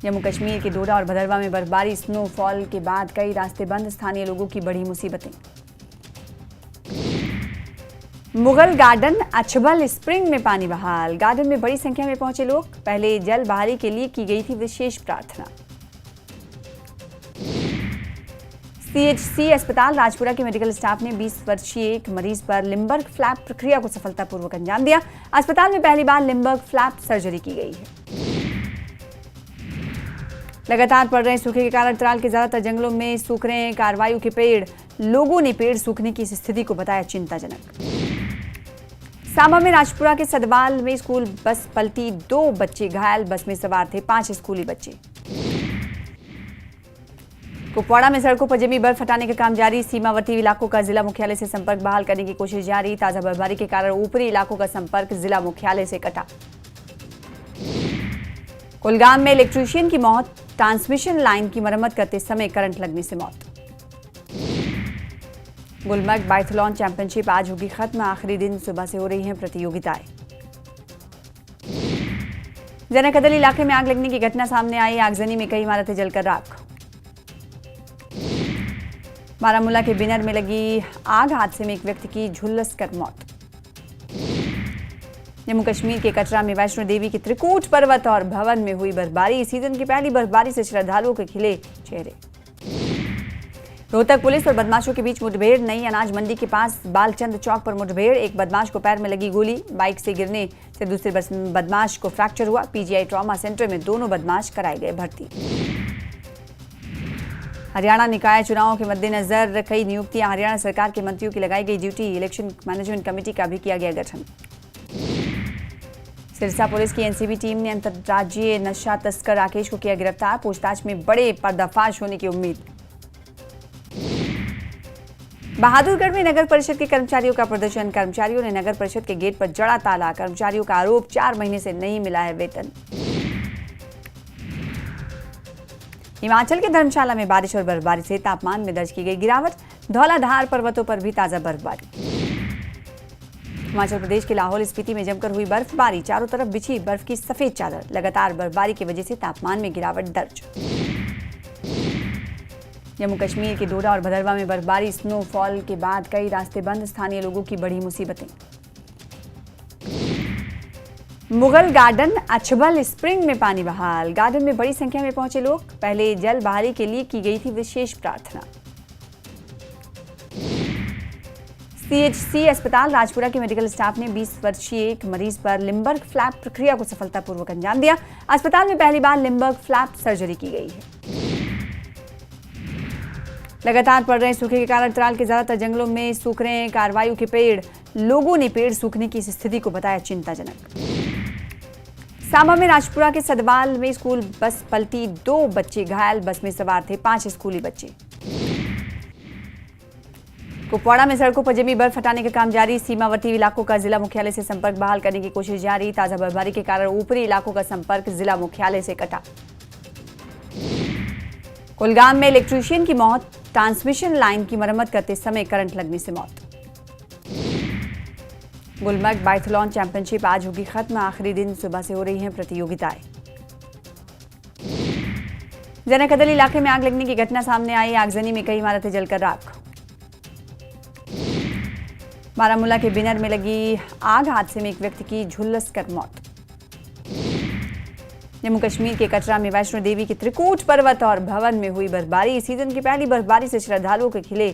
जम्मू कश्मीर के डोडा और भदरवा में बर्फबारी स्नोफॉल के बाद कई रास्ते बंद, स्थानीय लोगों की बड़ी मुसीबतें। मुगल गार्डन अछबल स्प्रिंग में पानी बहाल, गार्डन में बड़ी संख्या में पहुंचे लोग, पहले जल बहाली के लिए की गई थी विशेष प्रार्थना। सीएचसी अस्पताल राजपुरा के मेडिकल स्टाफ ने 20 वर्षीय एक मरीज पर लिम्बर्ग फ्लैप प्रक्रिया को सफलतापूर्वक अंजाम दिया। अस्पताल में पहली बार लिम्बर्ग फ्लैप सर्जरी की गई है। लगातार पड़ रहे सूखे के कारण तराल के ज्यादातर जंगलों में सूख रहे हैं कारवायु के पेड़। लोगों ने पेड़ सूखने की इस स्थिति को बताया चिंताजनक। सांबा में राजपुरा के सदवाल में स्कूल बस पलटी, 2 बच्चे घायल, बस में सवार थे 5 स्कूली बच्चे। कुपवाड़ा में सड़कों पर जमी बर्फ हटाने का काम जारी, सीमावर्ती इलाकों का जिला मुख्यालय से संपर्क बहाल करने की कोशिश जारी। ताजा बर्फबारी के कारण ऊपरी इलाकों का संपर्क जिला मुख्यालय से कटा। कुलगाम में इलेक्ट्रीशियन की मौत, ट्रांसमिशन लाइन की मरम्मत करते समय करंट लगने से मौत। गुलमर्ग बाइथलॉन चैंपियनशिप आज होगी खत्म, आखिरी दिन सुबह से हो रही हैं प्रतियोगिताएं। जनकदल इलाके में आग लगने की घटना सामने आई, आगजनी में कई इमारतें जलकर राख। बारामूला के बिनर में लगी आग, हादसे में एक व्यक्ति की झुलस कर मौत। जम्मू कश्मीर के कटरा में वैष्णो देवी के त्रिकूट पर्वत और भवन में हुई बर्फबारी। सीजन की पहली बर्फबारी से श्रद्धालुओं के खिले चेहरे। रोहतक पुलिस और बदमाशों के बीच मुठभेड़। नई अनाज मंडी के पास बालचंद चौक पर मुठभेड़। एक बदमाश को पैर में लगी गोली। बाइक से गिरने से दूसरे बदमाश को फ्रैक्चर हुआ। पीजीआई ट्रॉमा सेंटर में दोनों बदमाश कराए गए भर्ती। हरियाणा निकाय चुनावों के मद्देनजर कई नियुक्तियां। हरियाणा सरकार के मंत्रियों की लगाई गई ड्यूटी। इलेक्शन मैनेजमेंट कमेटी का भी किया गया गठन। सिरसा पुलिस की एनसीबी टीम ने अंतर्राज्यीय नशा तस्कर राकेश को किया गिरफ्तार। पूछताछ में बड़े पर्दाफाश होने की उम्मीद। बहादुरगढ़ में नगर परिषद के कर्मचारियों का प्रदर्शन। कर्मचारियों ने नगर परिषद के गेट पर जड़ा ताला। कर्मचारियों का आरोप 4 महीने से नहीं मिला है वेतन। हिमाचल के धर्मशाला में बारिश और बर्फबारी से तापमान में दर्ज की गई गिरावट। धौलाधार पर्वतों पर भी ताजा बर्फबारी। हिमाचल प्रदेश के लाहौल स्पीति में जमकर हुई बर्फबारी। चारों तरफ बिछी बर्फ की सफेद चादर। लगातार बर्फबारी की वजह से तापमान में गिरावट दर्ज। जम्मू कश्मीर के डोडा और भदरवा में बर्फबारी। स्नोफॉल के बाद कई रास्ते बंद। स्थानीय लोगों की बड़ी मुसीबतें। मुगल गार्डन अछबल स्प्रिंग में पानी बहाल। गार्डन में बड़ी संख्या में पहुंचे लोग। पहले जल बहाली के लिए की गई थी विशेष प्रार्थना। सीएचसी अस्पताल राजपुरा के मेडिकल स्टाफ ने 20 वर्षीय एक मरीज पर लिम्बर्ग फ्लैप प्रक्रिया को सफलतापूर्वक अंजाम दिया। अस्पताल में पहली बार लिम्बर्ग फ्लैप सर्जरी की गई है। लगातार पड़ रहे सूखे के कारण त्राल के ज्यादातर जंगलों में सूख रहे हैं कारवायु के पेड़। लोगों ने पेड़ सूखने की इस स्थिति को बताया चिंताजनक। सांबा में राजपुरा के सदवाल में स्कूल बस पलटी। 2 बच्चे घायल। बस में सवार थे 5 स्कूली बच्चे। कुपवाड़ा में सड़कों पर जमी बर्फ हटाने का काम जारी। सीमावर्ती इलाकों का जिला मुख्यालय से संपर्क बहाल करने की कोशिश जारी। ताजा बर्फबारी के कारण ऊपरी इलाकों का संपर्क जिला मुख्यालय से कटा। कुलगाम में इलेक्ट्रीशियन की मौत। ट्रांसमिशन लाइन की मरम्मत करते समय करंट लगने से मौत। गुलमर्ग बाइथलॉन चैंपियनशिप आज होगी खत्म। आखिरी दिन सुबह से हो रही हैं प्रतियोगिताएं। जनकदल इलाके में आग लगने की घटना सामने आई। आगजनी में कई इमारतें जलकर राख। बारामूला के बिनर में लगी आग। हादसे में एक व्यक्ति की झुलस कर मौत। जम्मू कश्मीर के कटरा में वैष्णो देवी के त्रिकूट पर्वत और भवन में हुई बर्फबारी। सीजन की पहली बर्फबारी से श्रद्धालुओं के खिले।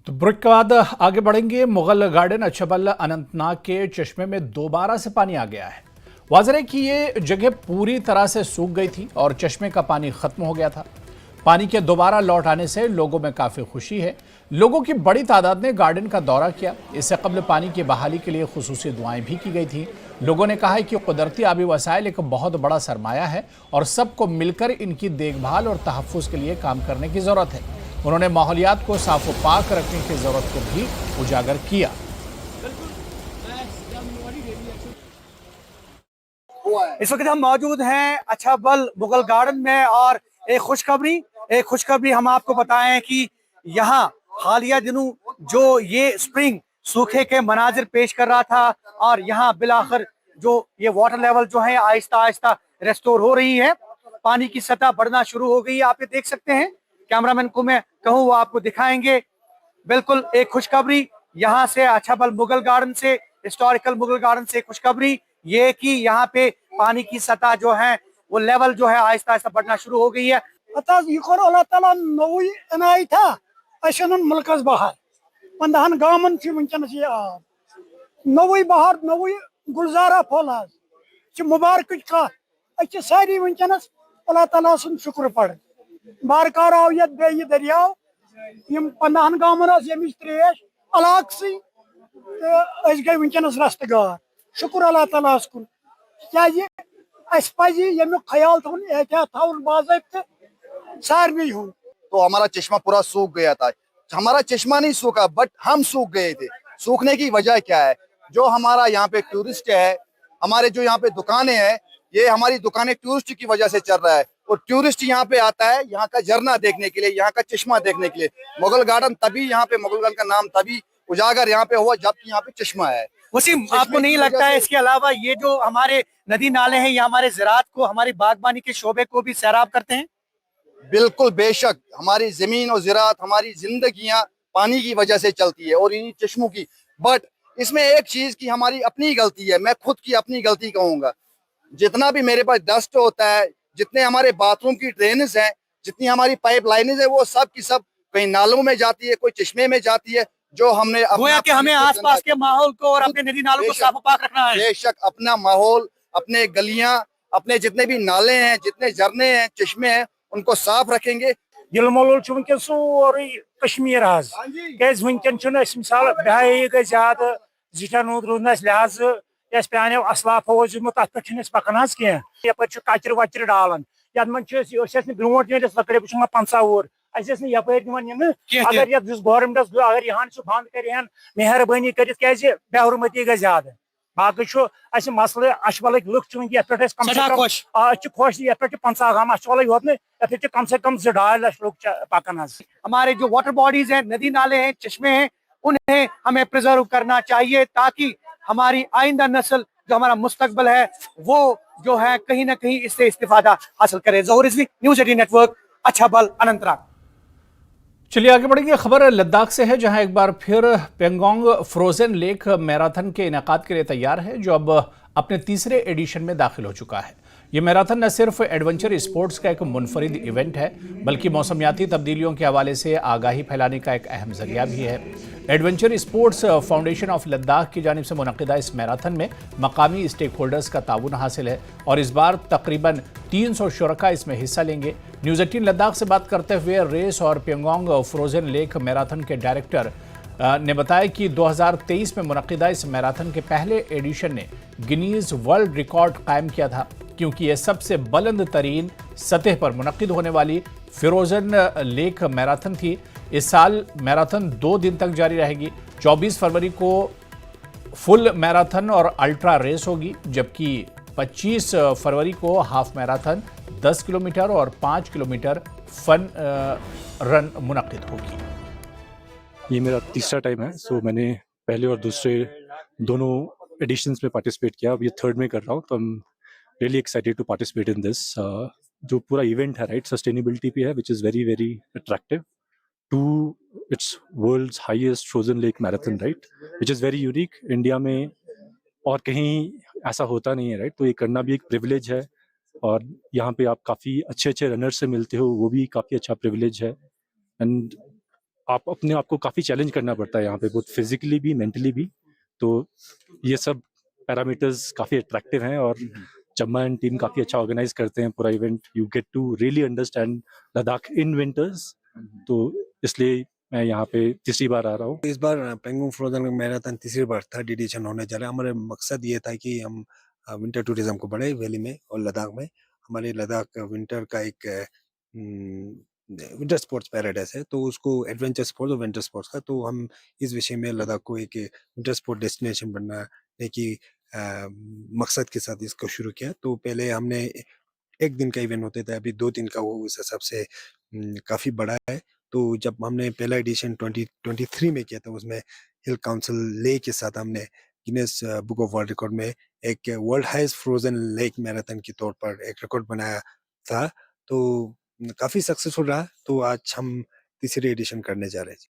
तो ब्रेक के बाद आगे बढ़ेंगे। मुगल गार्डन अछबल अनंतनाग के चश्मे में दोबारा से पानी आ गया है। वाज़ेह है कि ये जगह पूरी तरह से सूख गई थी और चश्मे का पानी खत्म हो गया था। पानी के दोबारा लौट आने से लोगों में काफ़ी खुशी है। लोगों की बड़ी तादाद ने गार्डन का दौरा किया। इससे कबल पानी की बहाली के लिए खुसूसी दुआएं भी की गई थी। लोगों ने कहा है कि कुदरती आबी वसाइल एक बहुत बड़ा सरमाया है और सबको मिलकर इनकी देखभाल और तहफ़्फ़ुज़ के लिए काम करने की ज़रूरत है। उन्होंने माहौलियात को साफ व पाक रखने की ज़रूरत को भी उजागर किया। इस वक्त हम मौजूद हैं अछबल मुगल गार्डन में और एक खुशखबरी हम आपको बताएं कि यहाँ हालिया दिनों जो ये स्प्रिंग सूखे के मनाजिर पेश कर रहा था और यहाँ बिलाखिर जो ये वाटर लेवल जो है आहिस्ता आहिस्ता रेस्टोर हो रही है। पानी की सतह बढ़ना शुरू हो गई है। आप ये देख सकते हैं। कैमरामैन को मैं कहूँ वो आपको दिखाएंगे। बिल्कुल एक खुशखबरी यहाँ से अछबल मुगल गार्डन से, हिस्टोरिकल मुगल गार्डन से खुशखबरी ये कि यहाँ पे पानी की सतह जो है वो लेवल जो है आहिस्ता आहिस्ता बढ़ना शुरू हो गई है। अल्लाह ताला नवी इनायत था अशनन मुल्कस बहार पंदहन गामन से वंकनस ये नवी बहार नवी गुलजारा फौलाज च मुबारक का अच्छे सारी वंकनस अल्लाह ताला सुन शुक्र पड़ बारकार आव ये बे दरियाव यम पंदहन गामन यमिच त्रेश अलाकसी गई वंकनस रस्तगार शुक्र अल्लाह ताला कुन क्या ये यमुक ख्याल थवन एहतियात थवन बाज़ाब्ते सारनी हो। तो हमारा चश्मा पूरा सूख गया था। हमारा चश्मा नहीं सूखा बट हम सूख गए थे। सूखने की वजह क्या है? जो हमारा यहाँ पे टूरिस्ट है, हमारे जो यहाँ पे दुकानें हैं, ये हमारी दुकानें टूरिस्ट की वजह से चल रहा है और टूरिस्ट यहाँ पे आता है यहाँ का झरना देखने के लिए, यहाँ का चश्मा देखने के लिए। मुगल गार्डन तभी यहाँ पे मुगल गार्डन का नाम तभी उजागर यहाँ पे हुआ जबकि यहाँ पे चश्मा है। वसीम, आपको नहीं लगता है इसके अलावा ये जो हमारे नदी नाले हैं ये हमारे ज़राअत को, हमारी बागबानी के शोबे को भी सैराब करते हैं? बिल्कुल बेशक, हमारी जमीन और ज़राअत, हमारी जिंदगियां पानी की वजह से चलती है और इन्हीं चश्मों की। बट इसमें एक चीज की हमारी अपनी गलती है, मैं खुद की अपनी गलती कहूंगा। जितना भी मेरे पास डस्ट होता है, जितने हमारे बाथरूम की ड्रेनेज हैं, जितनी हमारी पाइप लाइनेज है, वो सब की सब कहीं नालों में जाती है, कोई चश्मे में जाती है। जो हमने गोया कि हमें आसपास के माहौल को और अपने नदी नालों को साफ पाक रखना है। बेशक अपना माहौल, अपने गलियां, अपने जितने भी नाले हैं, जितने झरने हैं, चश्मे हैं, उनको साफ रखेंगे। दिल मोल वनकन सोरे कश्मीर आज कैस वनकन मिसाल बहाई गई ज्यादा जिटा नूद रूद लिहाज पे असला फौज तथ पे पकान कह यप कचर वचर डालान ये मन ब्रोट नीस लकड़े बह 50 वोर यपर अगर ये गवर्नमेंटस अगर यहाँ बंद कर मेहरबानी कर बेहरमती गई ज्यादा बाकी मसल अशवल लुक पे कम से कम खुश ये पे 50 गाम अशवल योत ये कम से कम 2-2.5 लाख लोग पकान। हमारे जो वाटर बॉडीज हैं, नदी नाले हैं, चश्मे हैं, उन्हें हमें प्रिजर्व करना चाहिए ताकि हमारी आइंदा नस्ल जो हमारा मुस्तकबल है वो जो है कहीं ना कहीं इससे इस्तिफादा हासिल करे। ज़ोहर रिजवी, न्यूज़ 18 नेटवर्क, अछाबल, अनंतनाग। चलिए आगे बढ़ेंगे। खबर लद्दाख से है, जहां एक बार फिर पेंगोंग फ्रोजन लेक मैराथन के इनेकाद के लिए तैयार है, जो अब अपने तीसरे एडिशन में दाखिल हो चुका है। ये मैराथन न सिर्फ एडवेंचर स्पोर्ट्स का एक मुनफरिद इवेंट है, बल्कि मौसमियाती तब्दीलियों के हवाले से आगाही फैलाने का एक अहम जरिया भी है। Adventure sports foundation of Ladakh की जानिब से मुनक़िदा इस मैराथन में मकामी स्टेक होल्डर्स का ताउन हासिल है और इस बार तकरीबन 300 शुरका इसमें हिस्सा लेंगे। न्यूज़ 18 लद्दाख से बात करते हुए रेस और पेंगोंग फ्रोजन लेक मैराथन के डायरेक्टर ने बताया कि 2023 में मुनक़िदा इस मैराथन के पहले एडिशन ने गिनीज वर्ल्ड रिकॉर्ड कायम किया था, क्योंकि यह सबसे बुलंद तरीन सतह पर मुनक़िद होने वाली फ्रोजन लेक मैराथन थी। इस साल मैराथन 2 दिन तक जारी रहेगी। 24 फरवरी को फुल मैराथन और अल्ट्रा रेस होगी, जबकि 25 फरवरी को हाफ मैराथन, 10 किलोमीटर और 5 किलोमीटर फन रन मुनक़िद होगी। ये मेरा तीसरा टाइम है, सो मैंने पहले और दूसरे दोनों एडिशंस में पार्टिसिपेट किया, अब ये थर्ड में कर रहा हूँ, तो I am really excited to participate in this. जो पूरा इवेंट है, राइट, सस्टेनेबिलिटी पे है, which is very very attractive to its world's highest frozen lake marathon, right, which is very unique. India में और कहीं ऐसा होता नहीं है, राइट, तो ये करना भी एक प्रिविलेज है और यहाँ पे आप काफ़ी अच्छे अच्छे रनर से मिलते हो, वो भी काफ़ी अच्छा प्रिविलेज है। एंड आप अपने आप को काफ़ी चैलेंज करना पड़ता है यहाँ पे, बहुत फिजिकली भी मेंटली भी, तो ये सब पैरामीटर्स काफ़ी अट्रैक्टिव हैं और चम्मा एंड टीम काफ़ी अच्छा ऑर्गेनाइज करते हैं पूरा इवेंट। You get to really understand Ladakh in winters, तो इसलिए मैं यहाँ पे तीसरी बार आ रहा हूँ। इस बार पेंगोंग फ्रोजन मैराथन तीसरी बार थर्ड एडिशन होने जा रहा है। हमारा मकसद ये था कि हम विंटर टूरिज्म को बढ़ाए वैली में और लद्दाख में। हमारे लद्दाख विंटर का एक विंटर स्पोर्ट्स पैराडाइज है, तो उसको एडवेंचर स्पोर्ट्स और विंटर स्पोर्ट्स का, तो हम इस विषय में लद्दाख को एक विंटर स्पोर्ट डेस्टिनेशन बनाने की मकसद के साथ इसको शुरू किया। तो पहले हमने 1 दिन का इवेंट होता था, अभी 2 दिन का वो उस हिसाब से काफ़ी बड़ा है। तो जब हमने पहला एडिशन 2023 में किया था, उसमें हिल काउंसिल ले के साथ हमने Guinness book of world record में एक world highest frozen lake marathon के तौर पर एक रिकॉर्ड बनाया था, तो काफ़ी सक्सेसफुल रहा। तो आज हम तीसरी एडिशन करने जा रहे हैं।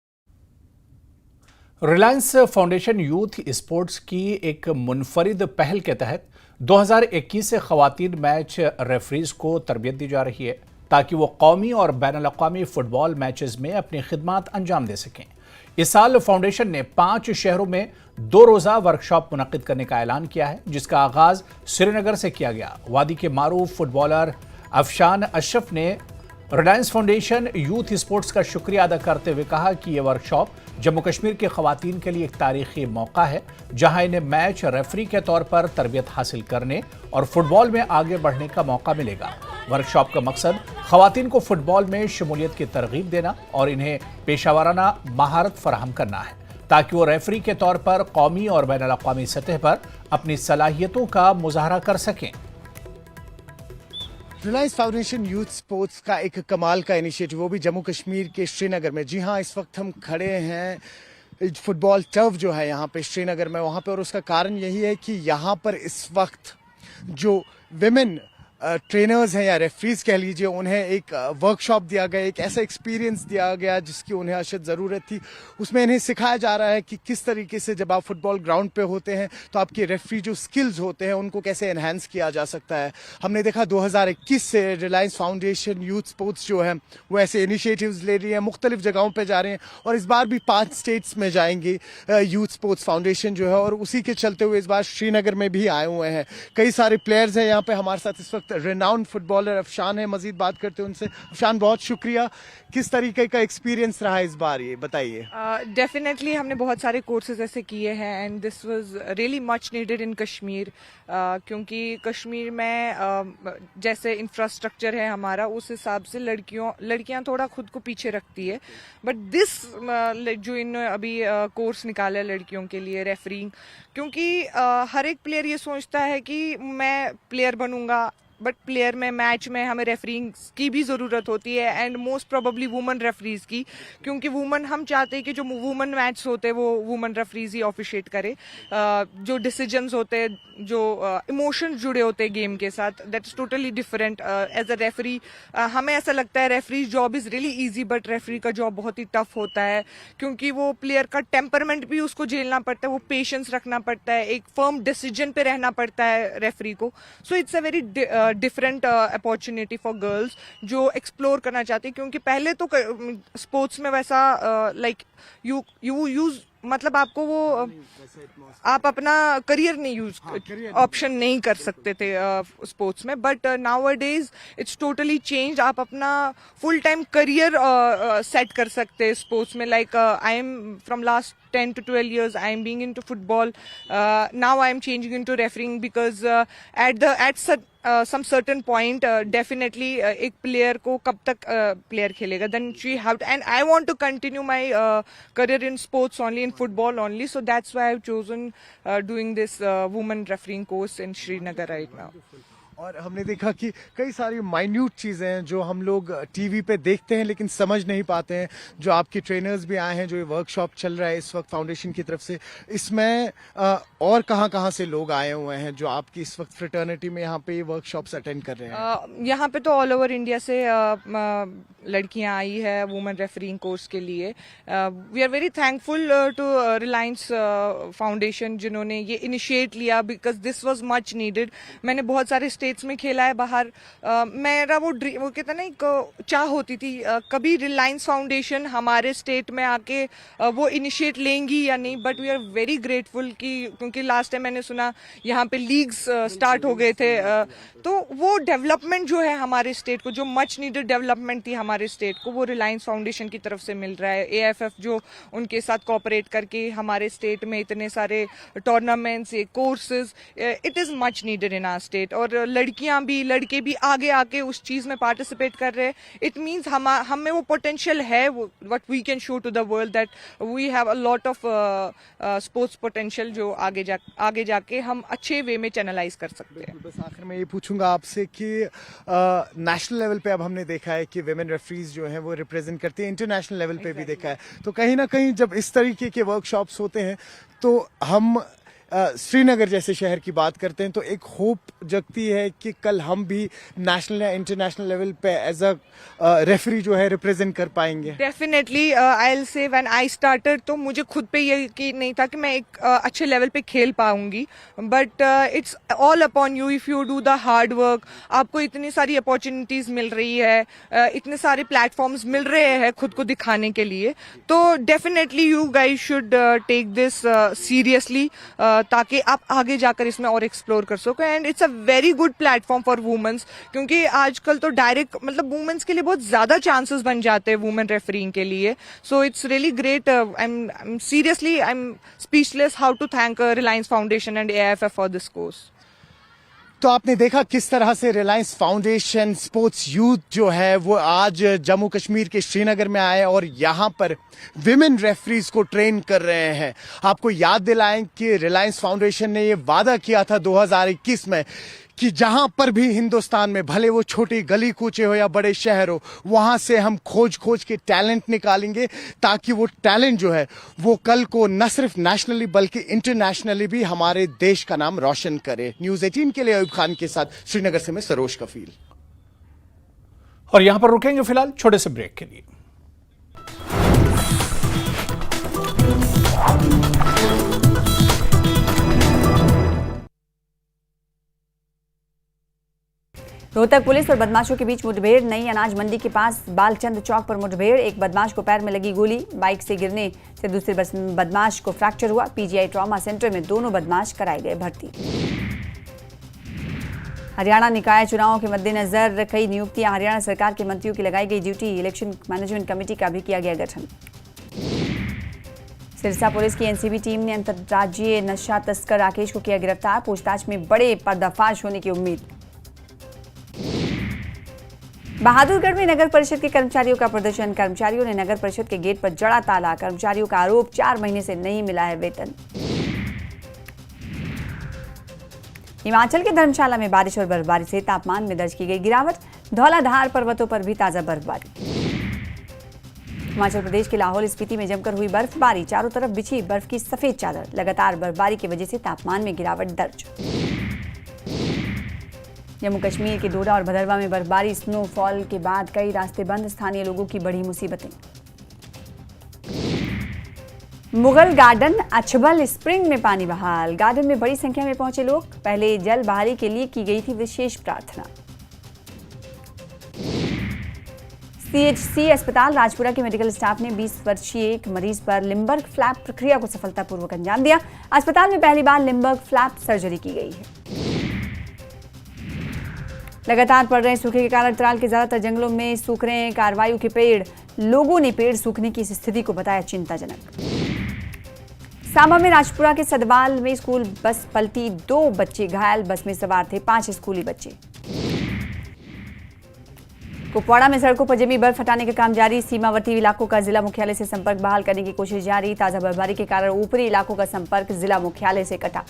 रिलायंस फाउंडेशन यूथ स्पोर्ट्स की एक मुनफरिद पहल के तहत 2021 से ख़वातीन मैच रेफरीज को तरबियत दी जा रही है, ताकि वो कौमी और बैनुल-अक़वामी फ़ुटबॉल मैचेस में अपनी खिदमात अंजाम दे सकें। इस साल फाउंडेशन ने 5 शहरों में 2 रोज़ा वर्कशॉप मुनक़िद करने का ऐलान किया है, जिसका आगाज़ श्रीनगर से किया गया। वादी के मारूफ फुटबॉलर अफशान अशरफ ने रिलायंस फाउंडेशन यूथ स्पोर्ट्स का शुक्रिया अदा करते हुए कहा कि यह वर्कशॉप जम्मू कश्मीर के ख़वातीन के लिए एक तारीख़ी मौका है, जहां इन्हें मैच रेफरी के तौर पर तरबियत हासिल करने और फुटबॉल में आगे बढ़ने का मौका मिलेगा। वर्कशॉप का मकसद ख़वातीन को फुटबॉल में शमूलियत की तरगीब देना और इन्हें पेशावराना महारत फराहम करना है, ताकि वो रेफरी के तौर पर कौमी और बैनुल-अक़वामी सतह पर अपनी सलाहियतों का मुजाहरा कर सकें। रिलायंस फाउंडेशन यूथ स्पोर्ट्स का एक कमाल का इनिशिएटिव, वो भी जम्मू कश्मीर के श्रीनगर में। जी हाँ, इस वक्त हम खड़े हैं फुटबॉल टर्फ जो है यहाँ पे श्रीनगर में, वहाँ पे, और उसका कारण यही है कि यहाँ पर इस वक्त जो विमेन ट्रेनर्स हैं या रेफरीज कह लीजिए, उन्हें एक वर्कशॉप दिया गया, एक ऐसा एक्सपीरियंस दिया गया जिसकी उन्हें अशद ज़रूरत थी। उसमें इन्हें सिखाया जा रहा है कि किस तरीके से जब आप फुटबॉल ग्राउंड पे होते हैं तो आपके रेफरी जो स्किल्स होते हैं उनको कैसे एनहांस किया जा सकता है। हमने देखा 2021 से रिलायंस फाउंडेशन यूथ स्पोर्ट्स जो है वो ऐसे इनिशिएटिव्स ले रही है, मुख्तलिफ जगहों पर जा रहे हैं और इस बार भी 5 स्टेट्स में जाएंगे यूथ स्पोर्ट्स फाउंडेशन जो है, और उसी के चलते हुए इस बार श्रीनगर में भी आए हुए हैं। कई सारे प्लेयर्स हैं यहाँ पे हमारे साथ इस वक्त। रेनाउंड फुटबॉलर अफशान है, मजीद बात करते हैं उनसे। अफशान, बहुत शुक्रिया। किस तरीके का एक्सपीरियंस रहा इस बार, ये बताइए। डेफिनेटली हमने बहुत सारे कोर्सेज ऐसे किए हैं and this was really much needed इन कश्मीर, क्योंकि कश्मीर में जैसे इंफ्रास्ट्रक्चर है हमारा, उस हिसाब से लड़कियां थोड़ा खुद को पीछे रखती है। बट दिस जो इन्होंने अभी कोर्स निकाला है लड़कियों के लिए रेफरिंग, क्योंकि हर एक प्लेयर ये सोचता है कि मैं प्लेयर बनूंगा, बट प्लेयर में मैच में हमें रेफरिंग की भी ज़रूरत होती है and most probably woman referees की, क्योंकि वुमन हम चाहते हैं कि जो वुमन मैच होते हैं वो वुमन रेफरीज ही ऑफिशिएट करे। जो डिसीजंस होते हैं, जो इमोशंस जुड़े होते हैं गेम के साथ, that is totally different. As a referee हमें ऐसा लगता है referee job is really easy, but referee का जॉब बहुत ही टफ होता है, क्योंकि वो प्लेयर का टेम्परमेंट भी उसको झेलना पड़ता है, वो पेशेंस रखना पड़ता है, एक फर्म डिसीजन पे रहना पड़ता है रेफरी को। So it's a very different opportunity for girls जो एक्सप्लोर करना चाहती है, क्योंकि पहले तो स्पोर्ट्स में वैसा लाइक यू यूज मतलब आपको वो आप अपना करियर नहीं यूज ऑप्शन नहीं कर सकते थे स्पोर्ट्स में, but now days it's totally change. आप अपना फुल टाइम करियर सेट कर सकते हैं स्पोर्ट्स में। Like I am from last 10 to 12 years I am being into football. Now I am changing into refereeing because at some certain point definitely एक player को कब तक player खेलेगा, then she have to, and I want to continue my career in sports only, in football only, so that's why I've chosen doing this women refereeing course in Srinagar right now. और हमने देखा कि कई सारी minute चीज़ें हैं जो हम लोग टीवी पे देखते हैं लेकिन समझ नहीं पाते हैं। जो आपके ट्रेनर्स भी आए हैं, जो ये वर्कशॉप चल रहा है इस वक्त फाउंडेशन की तरफ से, इसमें और कहाँ से लोग आए हुए हैं जो आपकी इस वक्त फ्रेटर्निटी में यहाँ पे ये वर्कशॉप्स अटेंड कर रहे हैं? यहाँ पे तो ऑल ओवर इंडिया से लड़कियाँ आई है वुमेन रेफरिंग कोर्स के लिए। We are very thankful to Reliance Foundation जिन्होंने ये इनिशिएट लिया, because this was much needed. मैंने बहुत सारे स्टेट्स में खेला है बाहर। मेरा वो कहते ना एक चाह होती थी कभी रिलायंस फाउंडेशन हमारे स्टेट में आके वो इनिशिएट लेंगी या नहीं, but we are very grateful क्योंकि लास्ट टाइम मैंने सुना यहाँ पे लीग्स स्टार्ट हो गए थे, तो वो डेवलपमेंट जो है हमारे स्टेट को, जो मच नीडेड डेवलपमेंट थी हमारे स्टेट को, वो रिलायंस फाउंडेशन की तरफ से मिल रहा है। AFF जो उनके साथ कोऑपरेट करके हमारे स्टेट में इतने सारे tournaments, courses, it is much needed in our state. और लड़कियां भी लड़के भी आगे आके उस चीज़ में पार्टिसिपेट कर रहे हैं। इट मीन्स हम में वो पोटेंशियल है, what we can show to the world that we have a lot of sports potential जो आगे जाके हम अच्छे वे में चैनलाइज कर सकते हैं। बस आखिर में ये पूछूंगा आपसे कि नेशनल लेवल पे अब हमने देखा है कि विमेन रेफरीज जो हैं वो रिप्रेजेंट करती हैं, इंटरनेशनल लेवल पे भी देखा है, तो कहीं ना कहीं जब इस तरीके के वर्कशॉप्स होते हैं तो हम श्रीनगर जैसे शहर की बात करते हैं तो एक होप जगती है कि कल हम भी नेशनल या इंटरनेशनल लेवल पे एज अ रेफरी जो है रिप्रेजेंट कर पाएंगे। Definitely I will say when I started तो मुझे खुद पे ये यकीन नहीं था कि मैं एक अच्छे लेवल पे खेल पाऊंगी, but it's all upon you if you do the hard work. आपको इतनी सारी अपॉर्चुनिटीज मिल रही है, इतने सारे प्लेटफॉर्म्स मिल रहे हैं खुद को दिखाने के लिए, तो definitely you guys should take this seriously ताकि आप आगे जाकर इसमें और एक्सप्लोर कर सको। And it's a very good platform for womens, क्योंकि आजकल तो डायरेक्ट मतलब वुमेन्स के लिए बहुत ज्यादा चांसेस बन जाते हैं वुमेन रेफरिंग के लिए। So it's really great. I am seriously I am speechless how to thank Reliance Foundation and AIFF for this course. तो आपने देखा किस तरह से रिलायंस फाउंडेशन स्पोर्ट्स यूथ जो है वो आज जम्मू कश्मीर के श्रीनगर में आए और यहाँ पर विमेन रेफरीज को ट्रेन कर रहे हैं। आपको याद दिलाएं कि रिलायंस फाउंडेशन ने ये वादा किया था 2021 में कि जहां पर भी हिंदुस्तान में, भले वो छोटी गली कूचे हो या बड़े शहर हो, वहां से हम खोज के टैलेंट निकालेंगे, ताकि वो टैलेंट जो है वो कल को न सिर्फ नेशनली बल्कि इंटरनेशनली भी हमारे देश का नाम रोशन करे। न्यूज़ 18 के लिए अयूब खान के साथ श्रीनगर से मैं सरोज कफील। और यहां पर रुकेंगे फिलहाल छोटे से ब्रेक के लिए। रोहतक पुलिस और बदमाशों के बीच मुठभेड़। नई अनाज मंडी के पास बालचंद चौक पर मुठभेड़। एक बदमाश को पैर में लगी गोली। बाइक से गिरने से दूसरे बदमाश को फ्रैक्चर हुआ। पीजीआई ट्रॉमा सेंटर में दोनों बदमाश कराए गए भर्ती। हरियाणा निकाय चुनावों के मद्देनजर कई नियुक्तियां। हरियाणा सरकार के मंत्रियों की लगाई गई ड्यूटी। इलेक्शन मैनेजमेंट कमेटी का भी किया गया गठन। सिरसा पुलिस की एनसीबी टीम ने अंतर्राज्यीय नशा तस्कर राकेश को किया गिरफ्तार। पूछताछ में बड़े पर्दाफाश होने की उम्मीद। बहादुरगढ़ में नगर परिषद के कर्मचारियों का प्रदर्शन। कर्मचारियों ने नगर परिषद के गेट पर जड़ा ताला। कर्मचारियों का आरोप 4 महीने से नहीं मिला है वेतन। हिमाचल के धर्मशाला में बारिश और बर्फबारी से तापमान में दर्ज की गई गिरावट। धौलाधार पर्वतों पर भी ताजा बर्फबारी। हिमाचल प्रदेश के लाहौल स्पीति में जमकर हुई बर्फबारी। चारों तरफ बिछी बर्फ की सफेद चादर। लगातार बर्फबारी की वजह से तापमान में गिरावट दर्ज। जम्मू कश्मीर के डोडा और भदरवा में बर्फबारी। स्नोफॉल के बाद कई रास्ते बंद। स्थानीय लोगों की बड़ी मुसीबतें। मुगल गार्डन अछबल स्प्रिंग में पानी बहाल। गार्डन में बड़ी संख्या में पहुंचे लोग। पहले जल बहाली के लिए की गई थी विशेष प्रार्थना। सीएचसी अस्पताल राजपुरा के मेडिकल स्टाफ ने 20 वर्षीय एक मरीज पर लिम्बर्ग फ्लैप प्रक्रिया को सफलतापूर्वक अंजाम दिया। अस्पताल में पहली बार लिम्बर्ग फ्लैप सर्जरी की गई है। लगातार पड़ रहे सूखे के कारण त्राल के ज्यादातर जंगलों में सूख रहे हैं कारवायु के पेड़। लोगों ने पेड़ सूखने की इस स्थिति को बताया चिंताजनक। सांबा में राजपुरा के सदवाल में स्कूल बस पलटी। 2 बच्चे घायल। बस में सवार थे 5 स्कूली बच्चे। कुपवाड़ा में सड़कों पर जमी बर्फ हटाने का काम जारी। सीमावर्ती इलाकों का जिला मुख्यालय से संपर्क बहाल करने की कोशिश जारी। ताजा बर्फबारी के कारण ऊपरी इलाकों का संपर्क जिला मुख्यालय से कटा।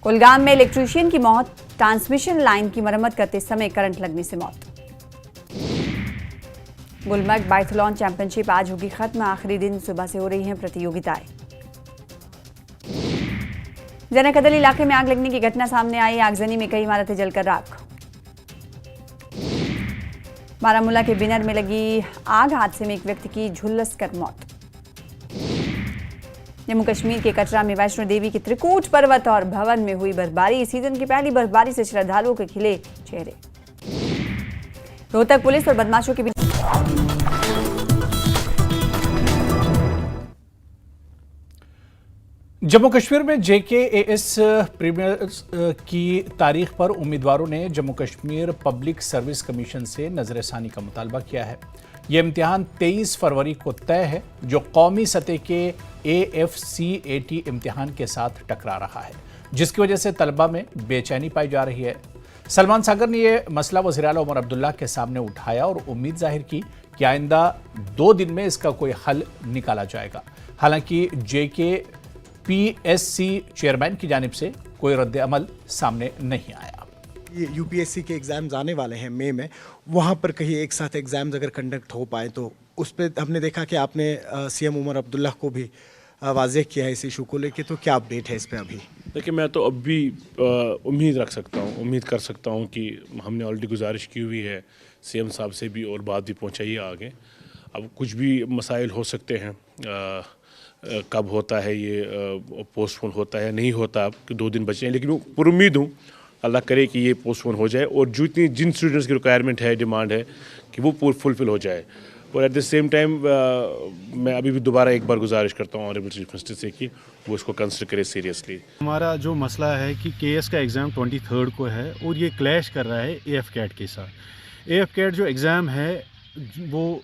कुलगाम में इलेक्ट्रीशियन की मौत। ट्रांसमिशन लाइन की मरम्मत करते समय करंट लगने से मौत। गुलमर्ग बाइथलॉन चैंपियनशिप आज होगी खत्म। आखिरी दिन सुबह से हो रही हैं प्रतियोगिताएं। जनकदल इलाके में आग लगने की घटना सामने आई। आगजनी में कई इमारतें जलकर राख। बारामूला के बिनर में लगी आग। हादसे में एक व्यक्ति की झुलस कर मौत। जम्मू कश्मीर के कटरा में वैष्णो देवी के त्रिकूट पर्वत और भवन में हुई बर्फबारी। सीजन की पहली बर्फबारी से श्रद्धालुओं के खिले चेहरे। रोहतक पुलिस और बदमाशों के बीच जम्मू कश्मीर में JKAS प्रीमियर्स की तारीख पर उम्मीदवारों ने Jammu Kashmir public service commission से नजरसानी का मुतालबा किया है। यह इम्तिहान 23 फरवरी को तय है, जो कौमी सतह के AFCAT इम्तिहान के साथ टकरा रहा है, जिसकी वजह से तलबा में बेचैनी पाई जा रही है। सलमान सागर ने यह मसला वज़ीर आला उमर अब्दुल्ला के सामने उठाया और उम्मीद जाहिर की कि आइंदा 2 दिन में इसका कोई हल निकाला जाएगा। हालांकि JKPSC चेयरमैन की जानिब से कोई रद्द अमल सामने नहीं आया। ये UPSC के एग्ज़ाम्स आने वाले हैं मई में, वहाँ पर कहीं एक साथ एग्ज़ाम्स अगर कंडक्ट हो पाए तो उस पर हमने देखा कि आपने CM उमर अब्दुल्ला को भी वाज़ेह किया है इस इशू को लेके, तो क्या अपडेट है इस पर अभी? देखिए, मैं तो अभी उम्मीद रख सकता हूँ, उम्मीद कर सकता हूँ कि हमने ऑलरेडी गुजारिश की हुई है CM साहब से भी और बात भी पहुँचाई है आगे। अब कुछ भी मसाइल हो सकते हैं, कब होता है ये पोस्टपोन होता है नहीं होता, अब 2 दिन बचे हैं, लेकिन पर उम्मीद हूँ अल्लाह करे कि ये पोस्टपोन हो जाए और जिन स्टूडेंट्स की रिक्वायरमेंट है, डिमांड है कि वो फुलफिल हो जाए। और एट द सेम टाइम मैं अभी भी दोबारा एक बार गुजारिश करता हूँ ऑनरेबल चीफ मिनिस्टर से कि वो इसको कंसिडर करे सीरियसली। हमारा जो मसला है कि KS का एग्ज़ाम 23 को है और ये क्लैश कर रहा है AFCAT के साथ। AFCAT जो एग्ज़ाम है वो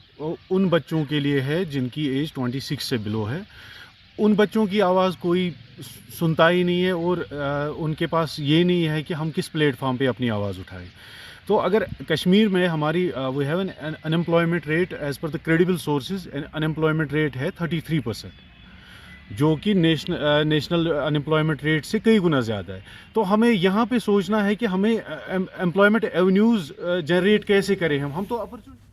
उन बच्चों के लिए है जिनकी एज 26 से बिलो है। उन बच्चों की आवाज़ कोई सुनता ही नहीं है और उनके पास ये नहीं है कि हम किस प्लेटफॉर्म पे अपनी आवाज़ उठाएं। तो अगर कश्मीर में हमारी we have an unemployment rate as per the credible sources, unemployment rate है 33%। जो कि नेशनल अनएम्प्लॉयमेंट रेट से कई गुना ज़्यादा है। तो हमें यहाँ पे सोचना है कि हमें एम्प्लॉयमेंट एवेन्यूज़ जनरेट कैसे करें हम तो अपॉर्चुनिटी।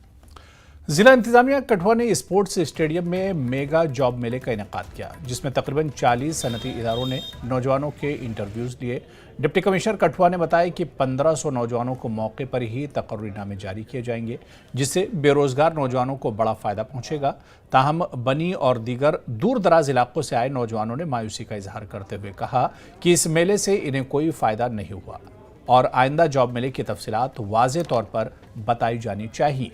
जिला इंतजामिया कठुआ ने स्पोर्ट्स स्टेडियम में मेगा जॉब मेले का इनेकाद किया, जिसमें तकरीबन 40 सनती इदारों ने नौजवानों के इंटरव्यूज लिए। डिप्टी कमिश्नर कठुआ ने बताया कि 1500 नौजवानों को मौके पर ही तकर्रीनामे जारी किए जाएंगे, जिससे बेरोजगार नौजवानों को बड़ा फायदा पहुंचेगा। ताहम बनी और दीगर दूर दराज इलाकों से आए नौजवानों ने मायूसी का इजहार करते हुए कहा कि इस मेले से इन्हें कोई फायदा नहीं हुआ और आइंदा जॉब मेले की तफसीलात वाज़े तौर पर बताई जानी चाहिए।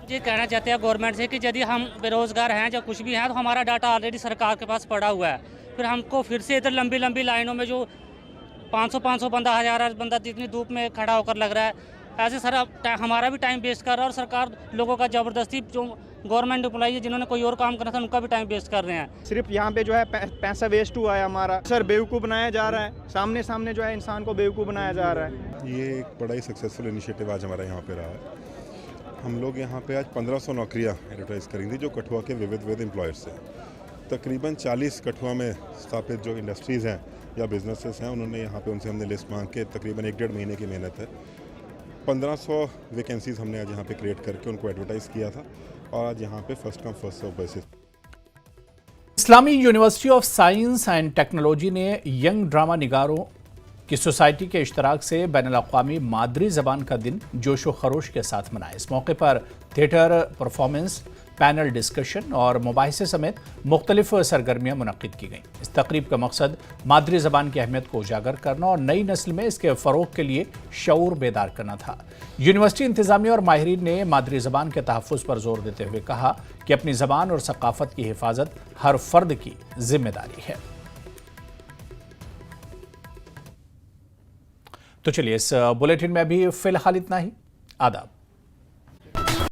ये कहना चाहते हैं गवर्नमेंट से कि यदि हम बेरोजगार हैं या कुछ भी हैं तो हमारा डाटा ऑलरेडी सरकार के पास पड़ा हुआ है, फिर हमको फिर से इधर लंबी लंबी लाइनों में जो 500 बंदा 1000 बंदा जितनी धूप में खड़ा होकर लग रहा है, ऐसे सर हमारा भी टाइम वेस्ट कर रहा है और सरकार लोगों का ज़बरदस्ती जो गवर्नमेंट एम्प्लॉई है जिन्होंने कोई और काम करना था उनका भी टाइम वेस्ट कर रहे हैं। सिर्फ यहाँ पे जो है पैसा वेस्ट हुआ है हमारा, सर बेवकूफ़ बनाया जा रहा है, सामने सामने जो है इंसान को बेवकूफ़ बनाया जा रहा है। ये एक बड़ा ही सक्सेसफुल इनिशिएटिव आज हमारा यहाँ पे रहा है। हम लोग यहाँ पे आज 1500 नौकरियाँ एडवर्टाइज़ करेंगी जो कठुआ के विविध एम्प्लॉयर्स हैं। तकरीबन 40 कठुआ में स्थापित जो इंडस्ट्रीज़ हैं या बिजनेसेस हैं, उन्होंने यहाँ पे उनसे हमने लिस्ट मांग के तकरीबन 1-1.5 महीने की मेहनत है 1500 वैकेंसीज़ हमने आज यहाँ पे क्रिएट करके उनको एडवर्टाइज़ किया था और आज यहाँ पे first come first serve basis. Islami university of science and technology ने यंग ड्रामा निगारों की सोसाइटी के इश्तराक से बैनुल-अक़वामी मादरी ज़बान का दिन जोशो खरोश के साथ मनाया। इस मौके पर थिएटर परफॉर्मेंस, पैनल डिस्कशन और मुबाहिसे समेत मुख्तलिफ सरगर्मियाँ मुनक़्क़िद की गईं। इस तकरीब का मकसद मादरी ज़बान की अहमियत को उजागर करना और नई नस्ल में इसके फ़रोग़ के लिए शऊर बेदार करना था। यूनिवर्सिटी इंतज़ामिया और माहिरीन ने मादरी ज़बान के तहफ़्फ़ुज़ पर जोर देते हुए कहा कि अपनी ज़बान और सक़ाफ़त की हिफाजत हर फ़र्द की जिम्मेदारी है। तो चलिए, इस बुलेटिन में अभी फ़िलहाल इतना ही। आदाब।